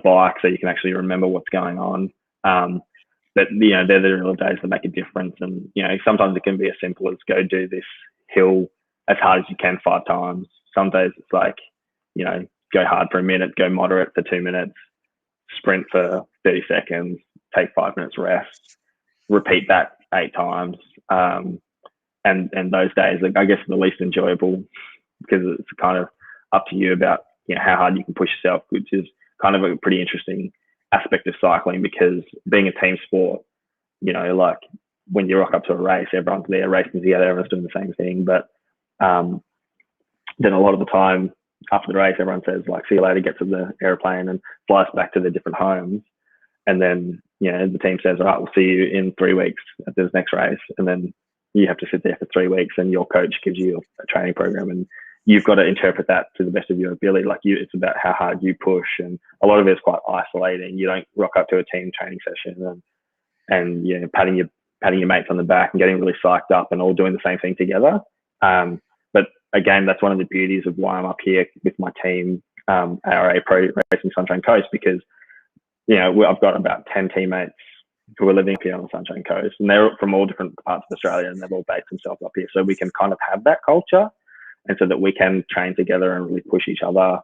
bike so you can actually remember what's going on. But they're the real days that make a difference. And sometimes it can be as simple as go do this hill as hard as you can 5 times. Some days it's like, go hard for a minute, go moderate for 2 minutes, sprint for 30 seconds, take 5 minutes rest, repeat that 8 times. And those days, I guess, are the least enjoyable because it's kind of up to you about how hard you can push yourself, which is kind of a pretty interesting aspect of cycling, because being a team sport, like when you rock up to a race, everyone's there racing together, everyone's doing the same thing. But then a lot of the time after the race, everyone says like, see you later, get to the airplane and flies back to their different homes. And then, the team says, all right, we'll see you in 3 weeks at this next race. And then you have to sit there for 3 weeks and your coach gives you a training program and you've got to interpret that to the best of your ability. Like it's about how hard you push, and a lot of it is quite isolating. You don't rock up to a team training session and patting your mates on the back and getting really psyched up and all doing the same thing together. But again, that's one of the beauties of why I'm up here with my team, ARA Pro Racing Sunshine Coast, because I've got about 10 teammates who are living here on the Sunshine Coast, and they're from all different parts of Australia, and they've all based themselves up here, so we can kind of have that culture. And so that we can train together and really push each other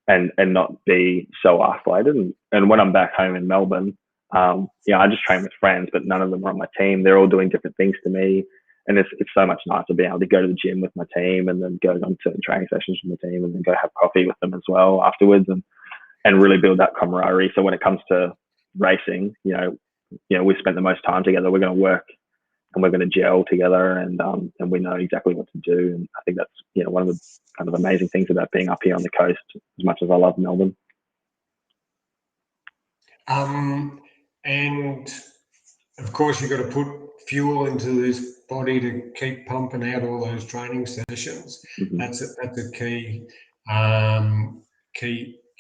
and not be so isolated. And when I'm back home in Melbourne, I just train with friends, but none of them are on my team. They're all doing different things to me. And it's so much nicer being able to go to the gym with my team and then go on to training sessions with my team and then go have coffee with them as well afterwards and really build that camaraderie. So when it comes to racing, we spent the most time together. We're going to work and we're going to gel together, and we know exactly what to do. And I think that's one of the kind of amazing things about being up here on the coast, as much as I love Melbourne. And of course, you've got to put fuel into this body to keep pumping out all those training sessions. Mm-hmm. That's a key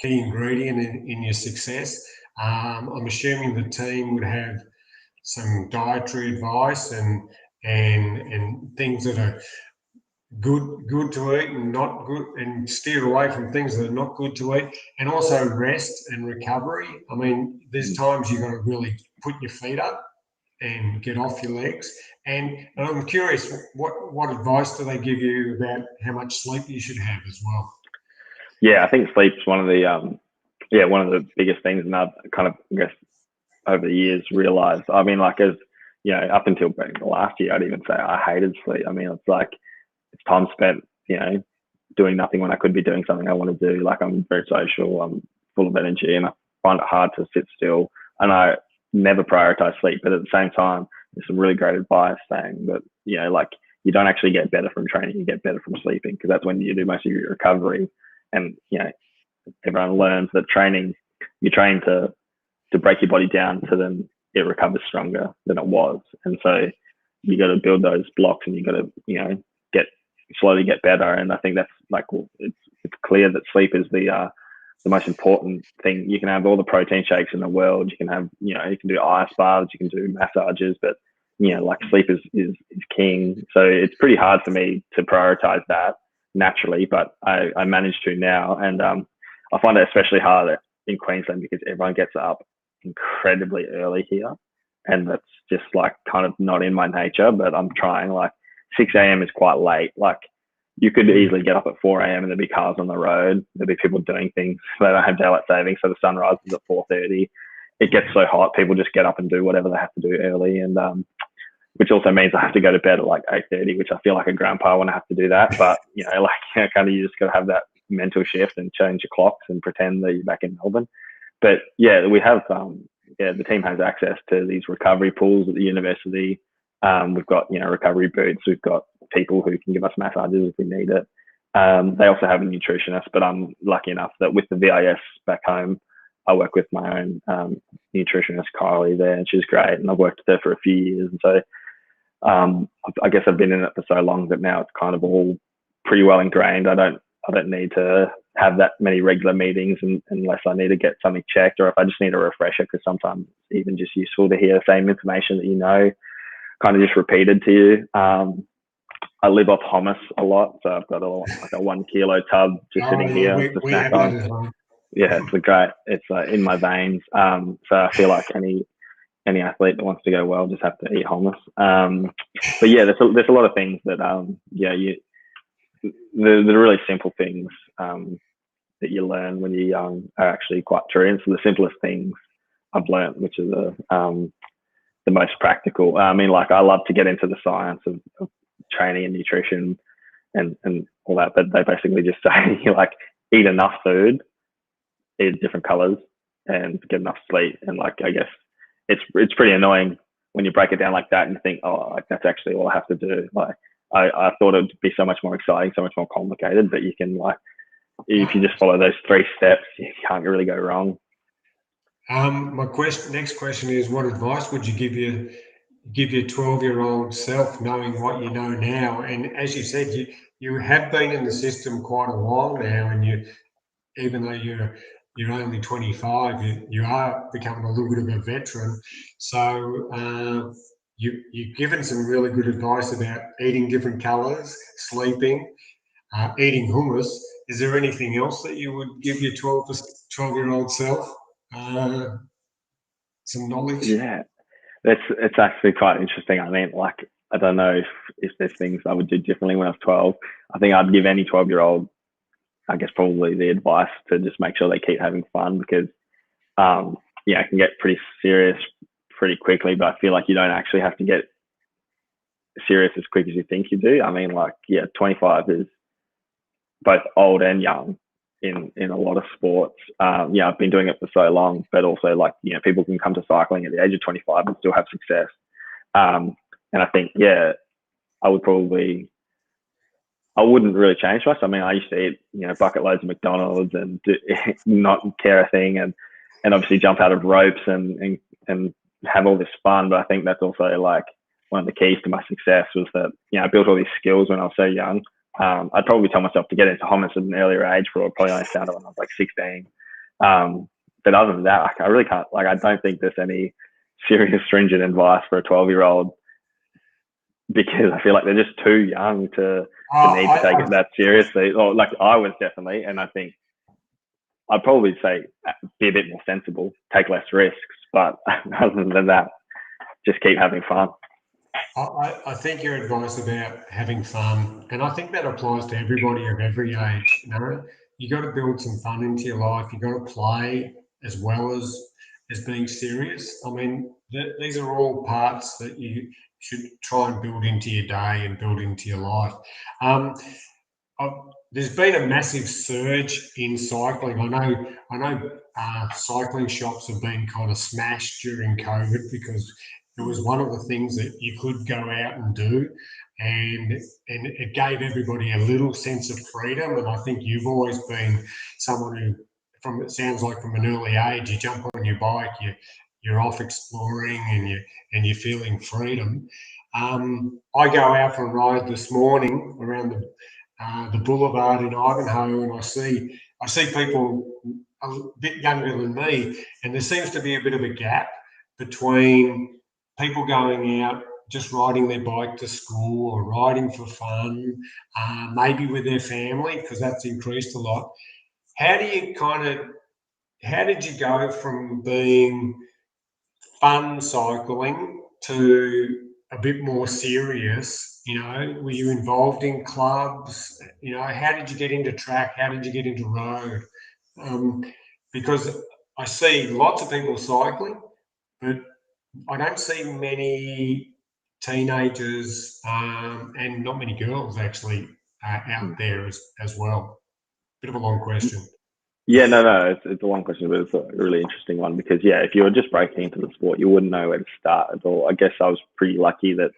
ingredient in your success. I'm assuming the team would have some dietary advice and things that are good to eat and not good, and steer away from things that are not good to eat, and also rest and recovery. I mean, there's times you've got to really put your feet up and get off your legs. And I'm curious, what advice do they give you about how much sleep you should have as well? Yeah, I think sleep's one of the biggest things, and I've kind of, I guess, over the years realized, I mean, like, as up until the last year, I'd even say I hated sleep. I mean, it's like, it's time spent, doing nothing when I could be doing something I want to do. Like, I'm very social, I'm full of energy, and I find it hard to sit still, and I never prioritize sleep. But at the same time, there's some really great advice saying that, like, you don't actually get better from training, you get better from sleeping, because that's when you do most of your recovery. And, everyone learns that you train to break your body down so then it recovers stronger than it was. And so you got to build those blocks, and you got to, slowly get better. And I think that's like, it's clear that sleep is the most important thing. You can have all the protein shakes in the world. You can have, you can do ice baths, you can do massages, but, like, sleep is king. So it's pretty hard for me to prioritize that naturally, but I manage to now. And I find it especially hard in Queensland because everyone gets up incredibly early here, and that's just like kind of not in my nature, but I'm trying. Like, 6 a.m. is quite late. Like, you could easily get up at 4 a.m. and there'd be cars on the road, there'd be people doing things. They don't have daylight savings, so the sun rises at 4:30. It gets so hot, people just get up and do whatever they have to do early. And which also means I have to go to bed at like 8:30, which I feel like a grandpa when I have to do that. But, kind of you just got to have that mental shift and change your clocks and pretend that you're back in Melbourne. But yeah, we have, the team has access to these recovery pools at the university. We've got, recovery boots. We've got people who can give us massages if we need it. They also have a nutritionist, but I'm lucky enough that with the VIS back home, I work with my own nutritionist, Kylie, there, and she's great. And I've worked with her for a few years. And so I guess I've been in it for so long that now it's kind of all pretty well ingrained. I don't need to have that many regular meetings unless I need to get something checked, or if I just need a refresher, because sometimes it's even just useful to hear the same information that kind of just repeated to you. I live off hummus a lot, so I've got a 1 kilo tub just sitting here to snack on. Yeah, it's in my veins. So I feel like any athlete that wants to go well just have to eat hummus. But yeah, there's a lot of things that the really simple things that you learn when you're young are actually quite true. And so the simplest things I've learned, which is the most practical. I mean, like, I love to get into the science of training and nutrition and all that, but they basically just say, eat enough food, eat different colors, and get enough sleep. And I guess it's pretty annoying when you break it down like that and you think, that's actually all I have to do. I thought it would be so much more exciting, so much more complicated, but you can, if you just follow those 3 steps, you can't really go wrong. My next question is, what advice would you give your 12-year-old self, knowing what you know now? And as you said, you have been in the system quite a while now, and even though you're only 25, you are becoming a little bit of a veteran. So you've given some really good advice about eating different colours, sleeping, eating hummus. Is there anything else that you would give your 12-year-old self some knowledge? Yeah, it's actually quite interesting. I mean, I don't know if there's things I would do differently when I was 12. I think I'd give any 12-year-old, I guess, probably the advice to just make sure they keep having fun, because it can get pretty serious pretty quickly, but I feel like you don't actually have to get serious as quick as you think you do. I mean, 25 is both old and young in a lot of sports. I've been doing it for so long, but also people can come to cycling at the age of 25 and still have success. And I think, I wouldn't really change much. I mean, I used to eat, bucket loads of McDonald's and not care a thing, and obviously jump out of ropes and have all this fun. But I think that's also one of the keys to my success was that, I built all these skills when I was so young. I'd probably tell myself to get into hummus at an earlier age, but I probably only started when I was 16. But other than that, I really can't, I don't think there's any serious stringent advice for a 12-year-old, because I feel like they're just too young to need to take it that seriously. Or I was definitely, and I think I'd probably say be a bit more sensible, take less risks, but other than that, just keep having fun. I think your advice about having fun, and I think that applies to everybody of every age. You got to build some fun into your life. You got to play as well as being serious. I mean, these are all parts that you should try and build into your day and build into your life. There's been a massive surge in cycling. I know cycling shops have been kind of smashed during COVID, because it was one of the things that you could go out and do, and it gave everybody a little sense of freedom. And I think you've always been someone who, it sounds like from an early age, you jump on your bike, you're off exploring, and you're feeling freedom. I go out for a ride this morning around the boulevard in Ivanhoe, and I see people a bit younger than me, and there seems to be a bit of a gap between people going out just riding their bike to school or riding for fun, maybe with their family, because that's increased a lot. How did you go from being fun cycling to a bit more serious? Were you involved in clubs? How did you get into track? How did you get into road? Because I see lots of people cycling, but I don't see many teenagers, and not many girls actually out there as well? Bit of a long question. Yeah, no, it's a long question, but it's a really interesting one because, yeah, if you were just breaking into the sport, you wouldn't know where to start at all. I guess I was pretty lucky that,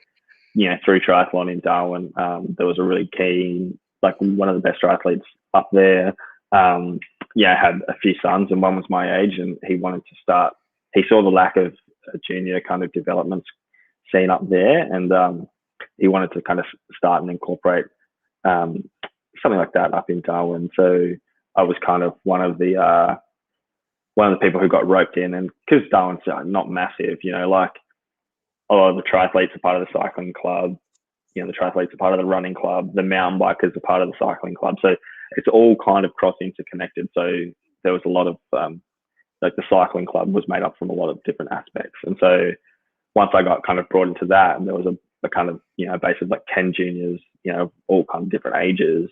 through triathlon in Darwin, there was a really keen, like one of the best triathletes up there. I had a few sons and one was my age and he wanted to start. He saw the lack of a junior kind of development scene up there and he wanted to kind of start and incorporate something like that up in Darwin. So I was kind of one of the people who got roped in, and because Darwin's not massive, like a lot of the triathletes are part of the cycling club, the triathletes are part of the running club, the mountain bikers are part of the cycling club. So it's all kind of cross interconnected. So there was a lot of like the cycling club was made up from a lot of different aspects. And so once I got kind of brought into that, and there was a kind of, base of like 10 juniors, all kind of different ages,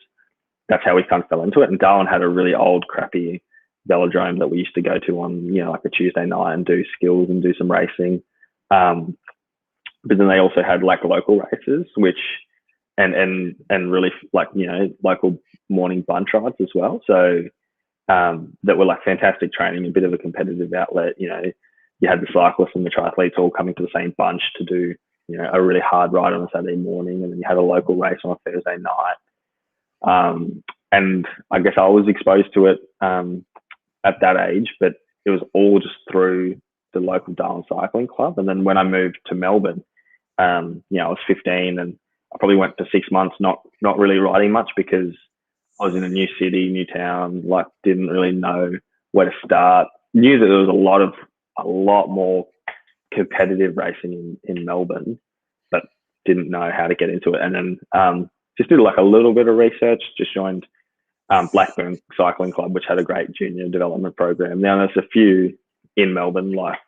that's how we kind of fell into it. And Darwin had a really old, crappy velodrome that we used to go to on, like a Tuesday night and do skills and do some racing. But then they also had like local races, which, and really like, local morning bunch rides as well. So that were like fantastic training, a bit of a competitive outlet. You had the cyclists and the triathletes all coming to the same bunch to do, a really hard ride on a Saturday morning. And then you had a local race on a Thursday night. And I guess I was exposed to it at that age, but it was all just through the local Darwin Cycling Club. And then when I moved to Melbourne, I was 15 and I probably went for 6 months, not really riding much because I was in a new city, new town, like didn't really know where to start. Knew that there was a lot more competitive racing in Melbourne, but didn't know how to get into it. And then just did like a little bit of research, just joined Blackburn Cycling Club, which had a great junior development program. Now there's a few in Melbourne, like,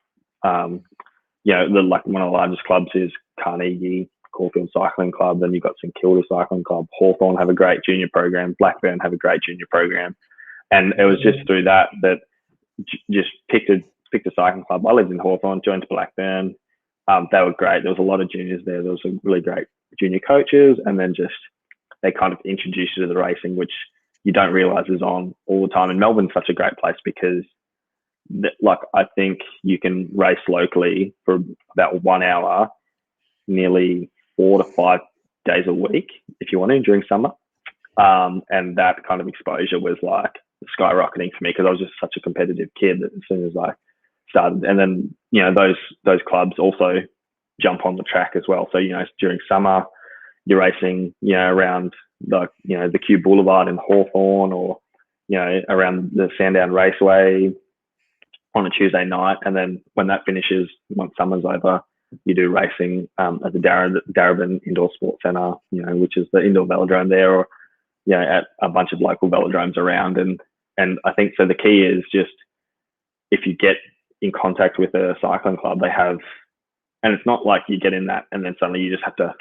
like one of the largest clubs is Carnegie Caulfield Cycling Club. Then you've got St Kilda Cycling Club. Hawthorn have a great junior program. Blackburn have a great junior program. And it was just through that just picked a cycling club. I lived in Hawthorn, joined Blackburn. They were great. There was a lot of juniors there. There was some really great junior coaches, and then just they kind of introduced you to the racing, which you don't realize is on all the time. And Melbourne's such a great place because like I think you can race locally for about 1 hour, nearly 4 to 5 days a week if you want to during summer. And that kind of exposure was like skyrocketing for me because I was just such a competitive kid that as soon as I started, and then, those clubs also jump on the track as well. So, during summer, you're racing, around the Q Boulevard in Hawthorn or, around the Sandown Raceway on a Tuesday night. And then when that finishes, once summer's over, you do racing at the Darabin Indoor Sports Centre, which is the indoor velodrome there, or, at a bunch of local velodromes around. And I think so the key is just if you get in contact with a cycling club, they have, and it's not like you get in that and then suddenly you just have to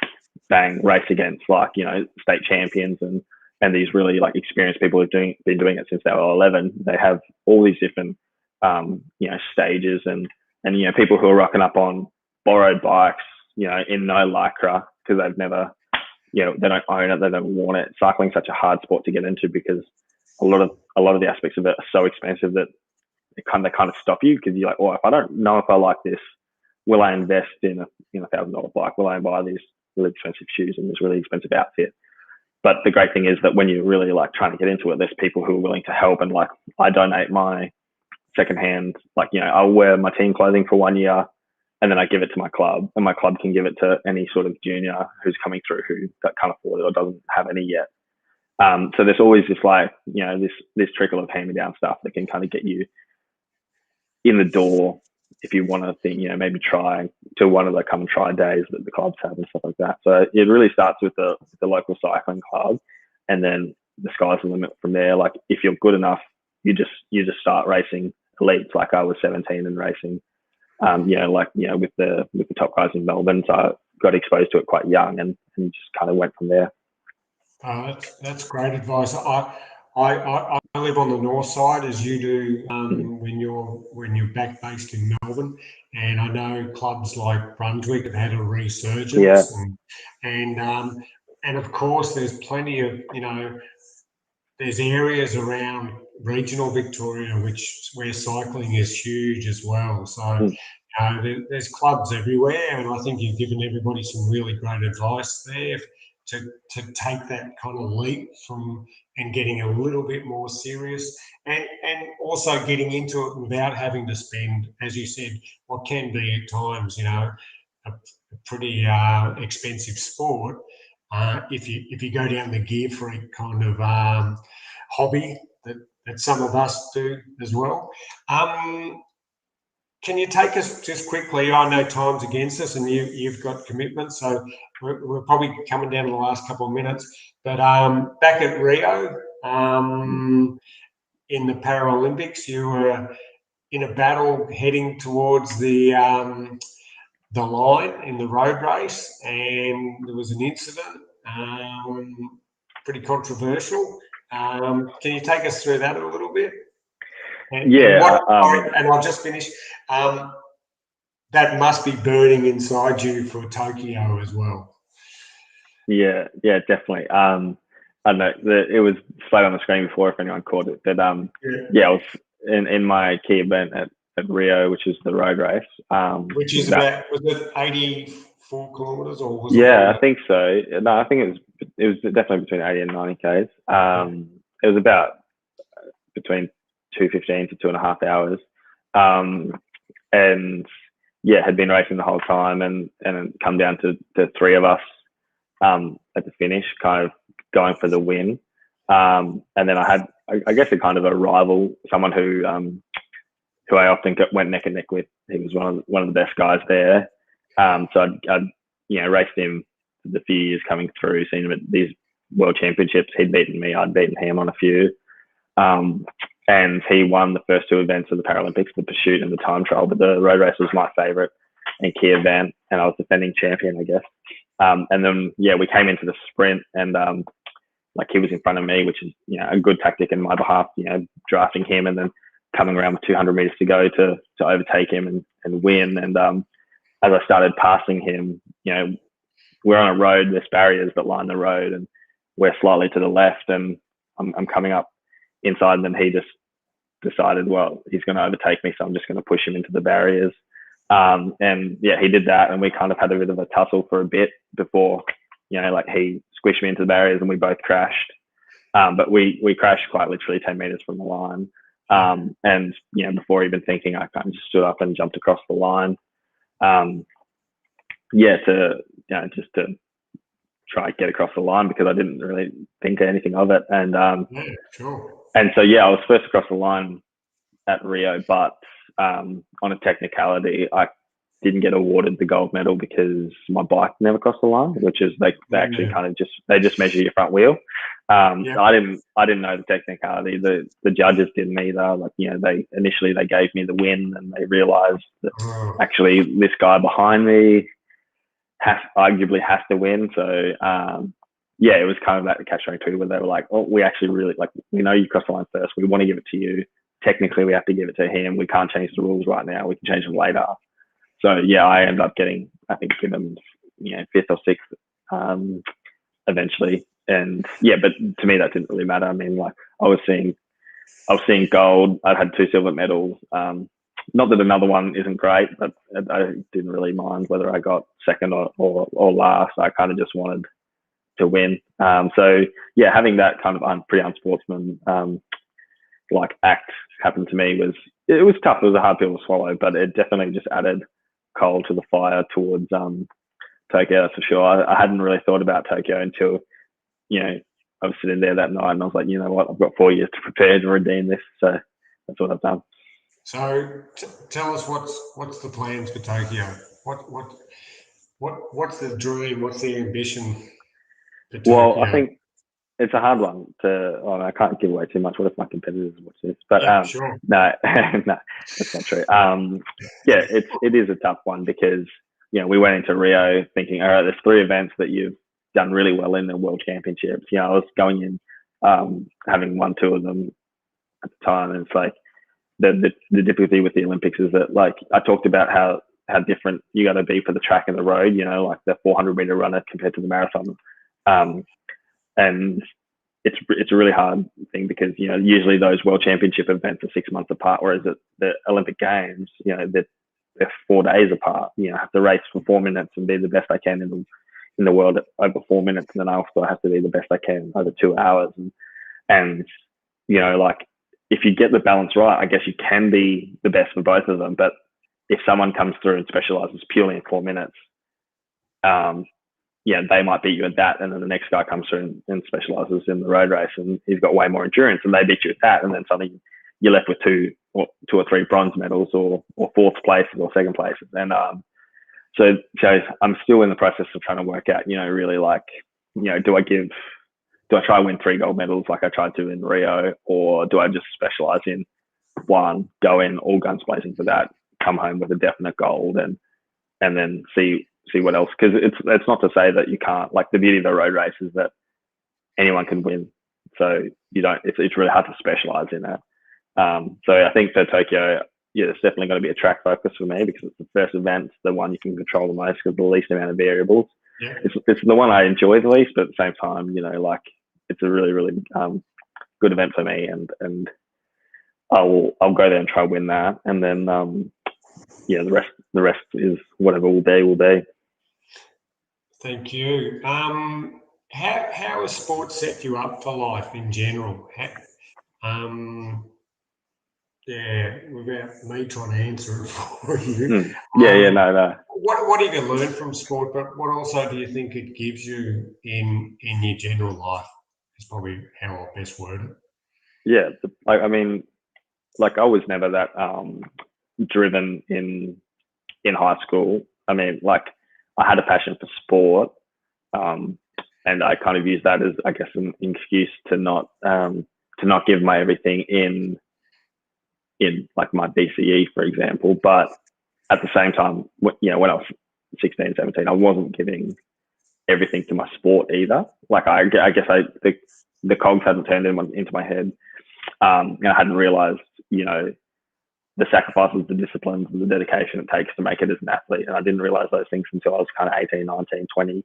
bang race against like, state champions and these really like experienced people who've been doing it since they were 11. They have all these different, stages and people who are rocking up on borrowed bikes, in no lycra because they've never, they don't own it, they don't want it. Cycling's such a hard sport to get into because a lot of the aspects of it are so expensive that they kind of stop you because you're like, oh, if I don't know if I like this, will I invest in a $1,000 bike? Will I buy these really expensive shoes and this really expensive outfit? But the great thing is that when you're really like trying to get into it, there's people who are willing to help. And like, I donate my secondhand, like, I'll wear my team clothing for 1 year and then I give it to my club, and my club can give it to any sort of junior who's coming through who can't afford it or doesn't have any yet. So there's always this like, this trickle of hand-me-down stuff that can kind of get you in the door if you want to think, maybe try to one of the come and try days that the clubs have and stuff like that. So it really starts with the local cycling club, and then the sky's the limit from there. Like if you're good enough, you just start racing elites. Like I was 17 and racing, with the top guys in Melbourne. So I got exposed to it quite young and just kind of went from there. That's great advice. I live on the north side as you do when you're back based in Melbourne, and I know clubs like Brunswick have had a resurgence, and of course there's plenty of there's areas around regional Victoria where cycling is huge as well. So there's clubs everywhere, and I think you've given everybody some really great advice there to take that kind of leap and getting a little bit more serious, and also getting into it without having to spend, as you said, what can be at times, a pretty expensive sport. If you go down the gear freak kind of hobby that some of us do as well. Can you take us just quickly? I know time's against us, and you've got commitments, so we're probably coming down to the last couple of minutes. But back at Rio, in the Paralympics, you were in a battle heading towards the line in the road race, and there was an incident, pretty controversial. Can you take us through that a little bit? And I'll just finish. That must be burning inside you for Tokyo as well. Yeah, definitely. I don't know. It was displayed on the screen before if anyone caught it. But I was in my key event at Rio, which is the road race. Which is was it 84 kilometres or was it? I think so. No, I think it was definitely between 80 and 90 k's. It was about between 2:15 to 2.5 hours. And had been racing the whole time, and come down to the three of us at the finish, kind of going for the win. And then I had, I guess, a kind of a rival, someone who I often went neck and neck with. He was one of the best guys there. So I'd raced him the few years coming through, seen him at these world championships. He'd beaten me, I'd beaten him on a few. And he won the first two events of the Paralympics, the pursuit and the time trial. But the road race was my favourite and key event, and I was defending champion, I guess. And then we came into the sprint, and he was in front of me, which is a good tactic in my behalf. Drafting him and then coming around with 200 meters to go to overtake him and win. And as I started passing him, we're on a road. There's barriers that line the road, and we're slightly to the left, and I'm coming up inside, and then he just decided, well, he's going to overtake me, so I'm just going to push him into the barriers. He did that, and we kind of had a bit of a tussle for a bit before, he squished me into the barriers and we both crashed. But we crashed quite literally 10 meters from the line. Before even thinking, I kind of just stood up and jumped across the line. Just to try to get across the line, because I didn't really think anything of it. And And so I was first across the line at Rio, but on a technicality, I didn't get awarded the gold medal because my bike never crossed the line, which is they actually kind of just measure your front wheel. I didn't know the technicality. The judges didn't either. They initially gave me the win, and they realised that actually this guy behind me arguably has to win. So it was kind of that catch-22 where they were like, "Oh, we actually really we know you crossed the line first. We want to give it to you. Technically, we have to give it to him. We can't change the rules right now. We can change them later." So I ended up getting, I think, given 5th or 6th eventually. And but to me that didn't really matter. I mean, I was seeing gold. I had 2 silver medals. Not that another one isn't great, but I didn't really mind whether I got second or last. I kind of just wanted to win. Having that kind of pretty unsportsman act happen to me was tough. It was a hard pill to swallow, but it definitely just added coal to the fire towards Tokyo, that's for sure. I hadn't really thought about Tokyo until I was sitting there that night, and I was like, you know what, I've got 4 years to prepare to redeem this, so that's what I've done. So tell us what's the plans for Tokyo? What's the dream? What's the ambition for Tokyo? Well, I think it's a hard one I can't give away too much. What if my competitors watch this? But sure. No, that's not true. It is a tough one because we went into Rio thinking, all right, there's 3 events that you've done really well in the World Championships. I was going in having won 2 of them at the time. And it's like the difficulty with the Olympics is that, like, I talked about how different you got to be for the track and the road, you know, like the 400-meter runner compared to the marathon. And it's a really hard thing because, you know, usually those world championship events are 6 months apart, whereas the Olympic Games, you know, they're 4 days apart. You know, I have to race for 4 minutes and be the best I can in the world over 4 minutes, and then I also have to be the best I can over 2 hours. And you know, like, if you get the balance right, I guess you can be the best for both of them. But if someone comes through and specializes purely in 4 minutes, yeah, they might beat you at that, and then the next guy comes through and specializes in the road race, and he's got way more endurance, and they beat you at that, and then suddenly you're left with two or three bronze medals, or 4th places or 2nd places. And so I'm still in the process of trying to work out, you know, really, like, you know, do I try and win 3 gold medals like I tried to in Rio, or do I just specialize in one, go in all guns blazing for that, come home with a definite gold, and then see what else? Because it's not to say that you can't. Like, the beauty of the road race is that anyone can win, so you don't. It's really hard to specialize in that. So I think for Tokyo, yeah, it's definitely going to be a track focus for me because it's the first event, the one you can control the most because the least amount of variables. Yeah. It's the one I enjoy the least, but at the same time, you know, like, it's a really, really good event for me, and I'll go there and try to win that, and then yeah, the rest is whatever will be. Thank you. How has sport set you up for life in general? Yeah, without me trying to answer it for you. No. What have you learned from sport, but what also do you think it gives you in your general life? Is probably how I'll best word it. Yeah, I mean, like, I was never that driven in high school. I mean, like, I had a passion for sport, and I kind of used that as, I guess, an excuse to not give my everything in like my BCE, for example. But at the same time, you know, when I was 16, 17, I wasn't giving everything to my sport either. Like, I guess the cogs hadn't turned into my head, and I hadn't realized, you know, the sacrifices, the disciplines, and the dedication it takes to make it as an athlete. And I didn't realize those things until I was kind of 18, 19, 20.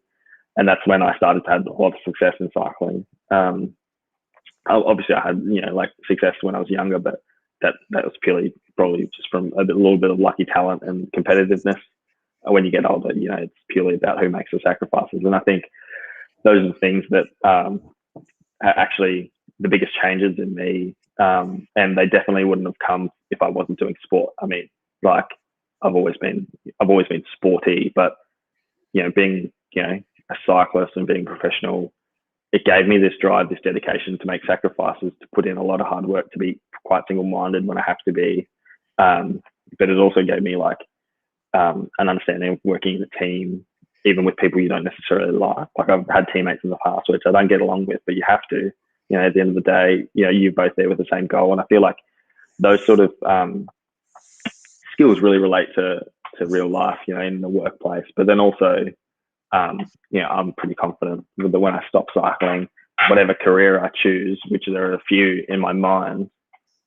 And that's when I started to have a lot of success in cycling. Obviously I had, you know, like, success when I was younger, but that was purely probably just from a little bit of lucky talent and competitiveness. When you get older, you know, it's purely about who makes the sacrifices. And I think those are the things that are actually the biggest changes in me. And they definitely wouldn't have come if I wasn't doing sport. I mean, like, I've always been sporty, but, you know, being, you know, a cyclist and being professional, it gave me this drive, this dedication to make sacrifices, to put in a lot of hard work, to be quite single-minded when I have to be. But it also gave me, like, an understanding of working in a team, even with people you don't necessarily like. Like, I've had teammates in the past which I don't get along with, but you have to. You know, at the end of the day, you know, you're both there with the same goal. And I feel like those sort of skills really relate to real life, you know, in the workplace. But then also, you know, I'm pretty confident that when I stop cycling, whatever career I choose, which there are a few in my mind.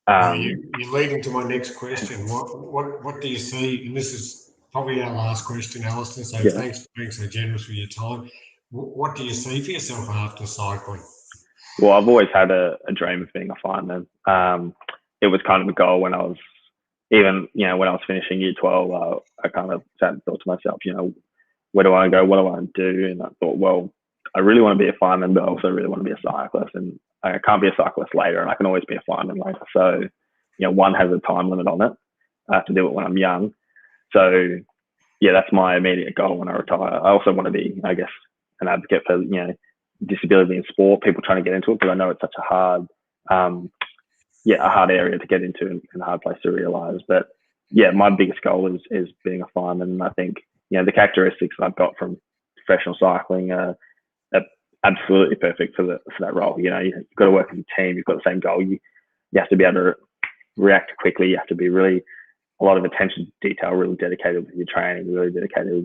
You're leading to my next question. What do you see? And this is probably our last question, Alistair. So Thanks for being so generous with your time. What do you see for yourself after cycling? Well, I've always had a dream of being a fireman. It was kind of a goal when I was, even, you know, when I was finishing year 12, I kind of sat and thought to myself, you know, where do I want to go? What do I want to do? And I thought, well, I really want to be a fireman, but I also really want to be a cyclist. And I can't be a cyclist later, and I can always be a fireman later. So, you know, one has a time limit on it. I have to do it when I'm young. So, yeah, that's my immediate goal when I retire. I also want to be, I guess, an advocate for, you know, disability in sport, people trying to get into it, because I know it's such a hard area to get into and a hard place to realize. But yeah, my biggest goal is being a fireman. And I think, you know, the characteristics I've got from professional cycling are absolutely perfect for that role. You know, you've got to work as a team, you've got the same goal, you have to be able to react quickly, you have to be really a lot of attention to detail, really dedicated with your training, really dedicated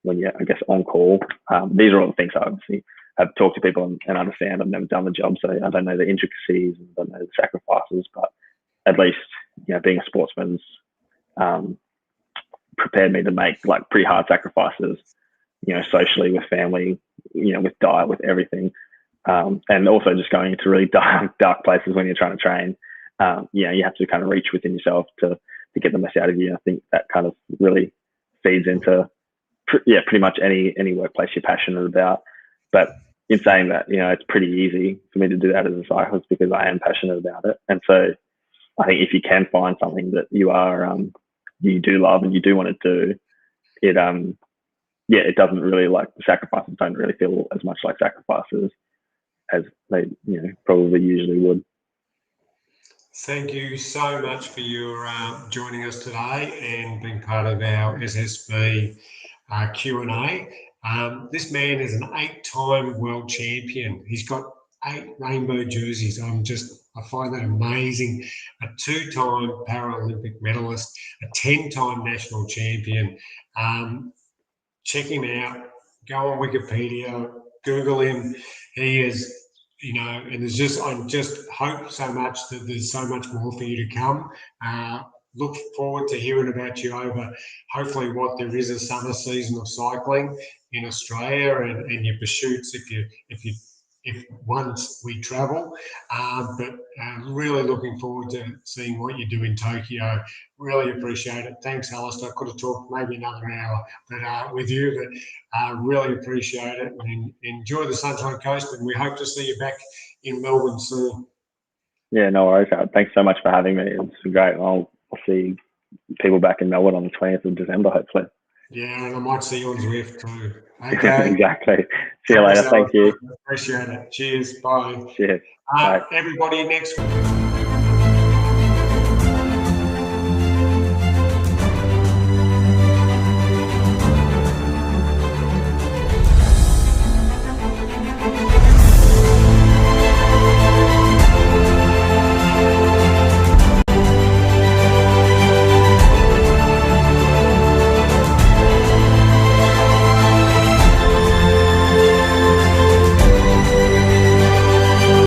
when you're, I guess, on call. These are all the things I obviously have talked to people and understand. I've never done the job, so I don't know the intricacies, and I don't know the sacrifices, but at least, being a sportsman's prepared me to make like pretty hard sacrifices, socially, with family, with diet, with everything. And also just going into really dark places when you're trying to train. You have to kind of reach within yourself to get the most out of you. I think that kind of really feeds into, pretty much any workplace you're passionate about. But in saying that, it's pretty easy for me to do that as a cyclist because I am passionate about it. And so I think if you can find something that you do love and you do want to do, it doesn't really, like, the sacrifices don't really feel as much like sacrifices as they probably usually would. Thank you so much for your joining us today and being part of our SSV Q&A. This man is an 8-time world champion. He's got 8 rainbow jerseys. I find that amazing. A 2-time Paralympic medalist, a 10-time national champion. Check him out. Go on Wikipedia, Google him. He is, and I just hope so much that there's so much more for you to come. Look forward to hearing about you over hopefully what there is a summer season of cycling in Australia and your pursuits if once we travel. But really looking forward to seeing what you do in Tokyo. Really appreciate it. Thanks, Alistair. I could have talked maybe another hour with you, but really appreciate it, and enjoy the Sunshine Coast, and we hope to see you back in Melbourne soon. Yeah, no worries. Thanks so much for having me. It's great. I'll see people back in Melbourne on the 20th of December, hopefully. Yeah, and I might see you on Zwift too. Okay. Exactly. See you later. Thank you. Appreciate it. Cheers. Bye. Cheers. Bye. Everybody, next week.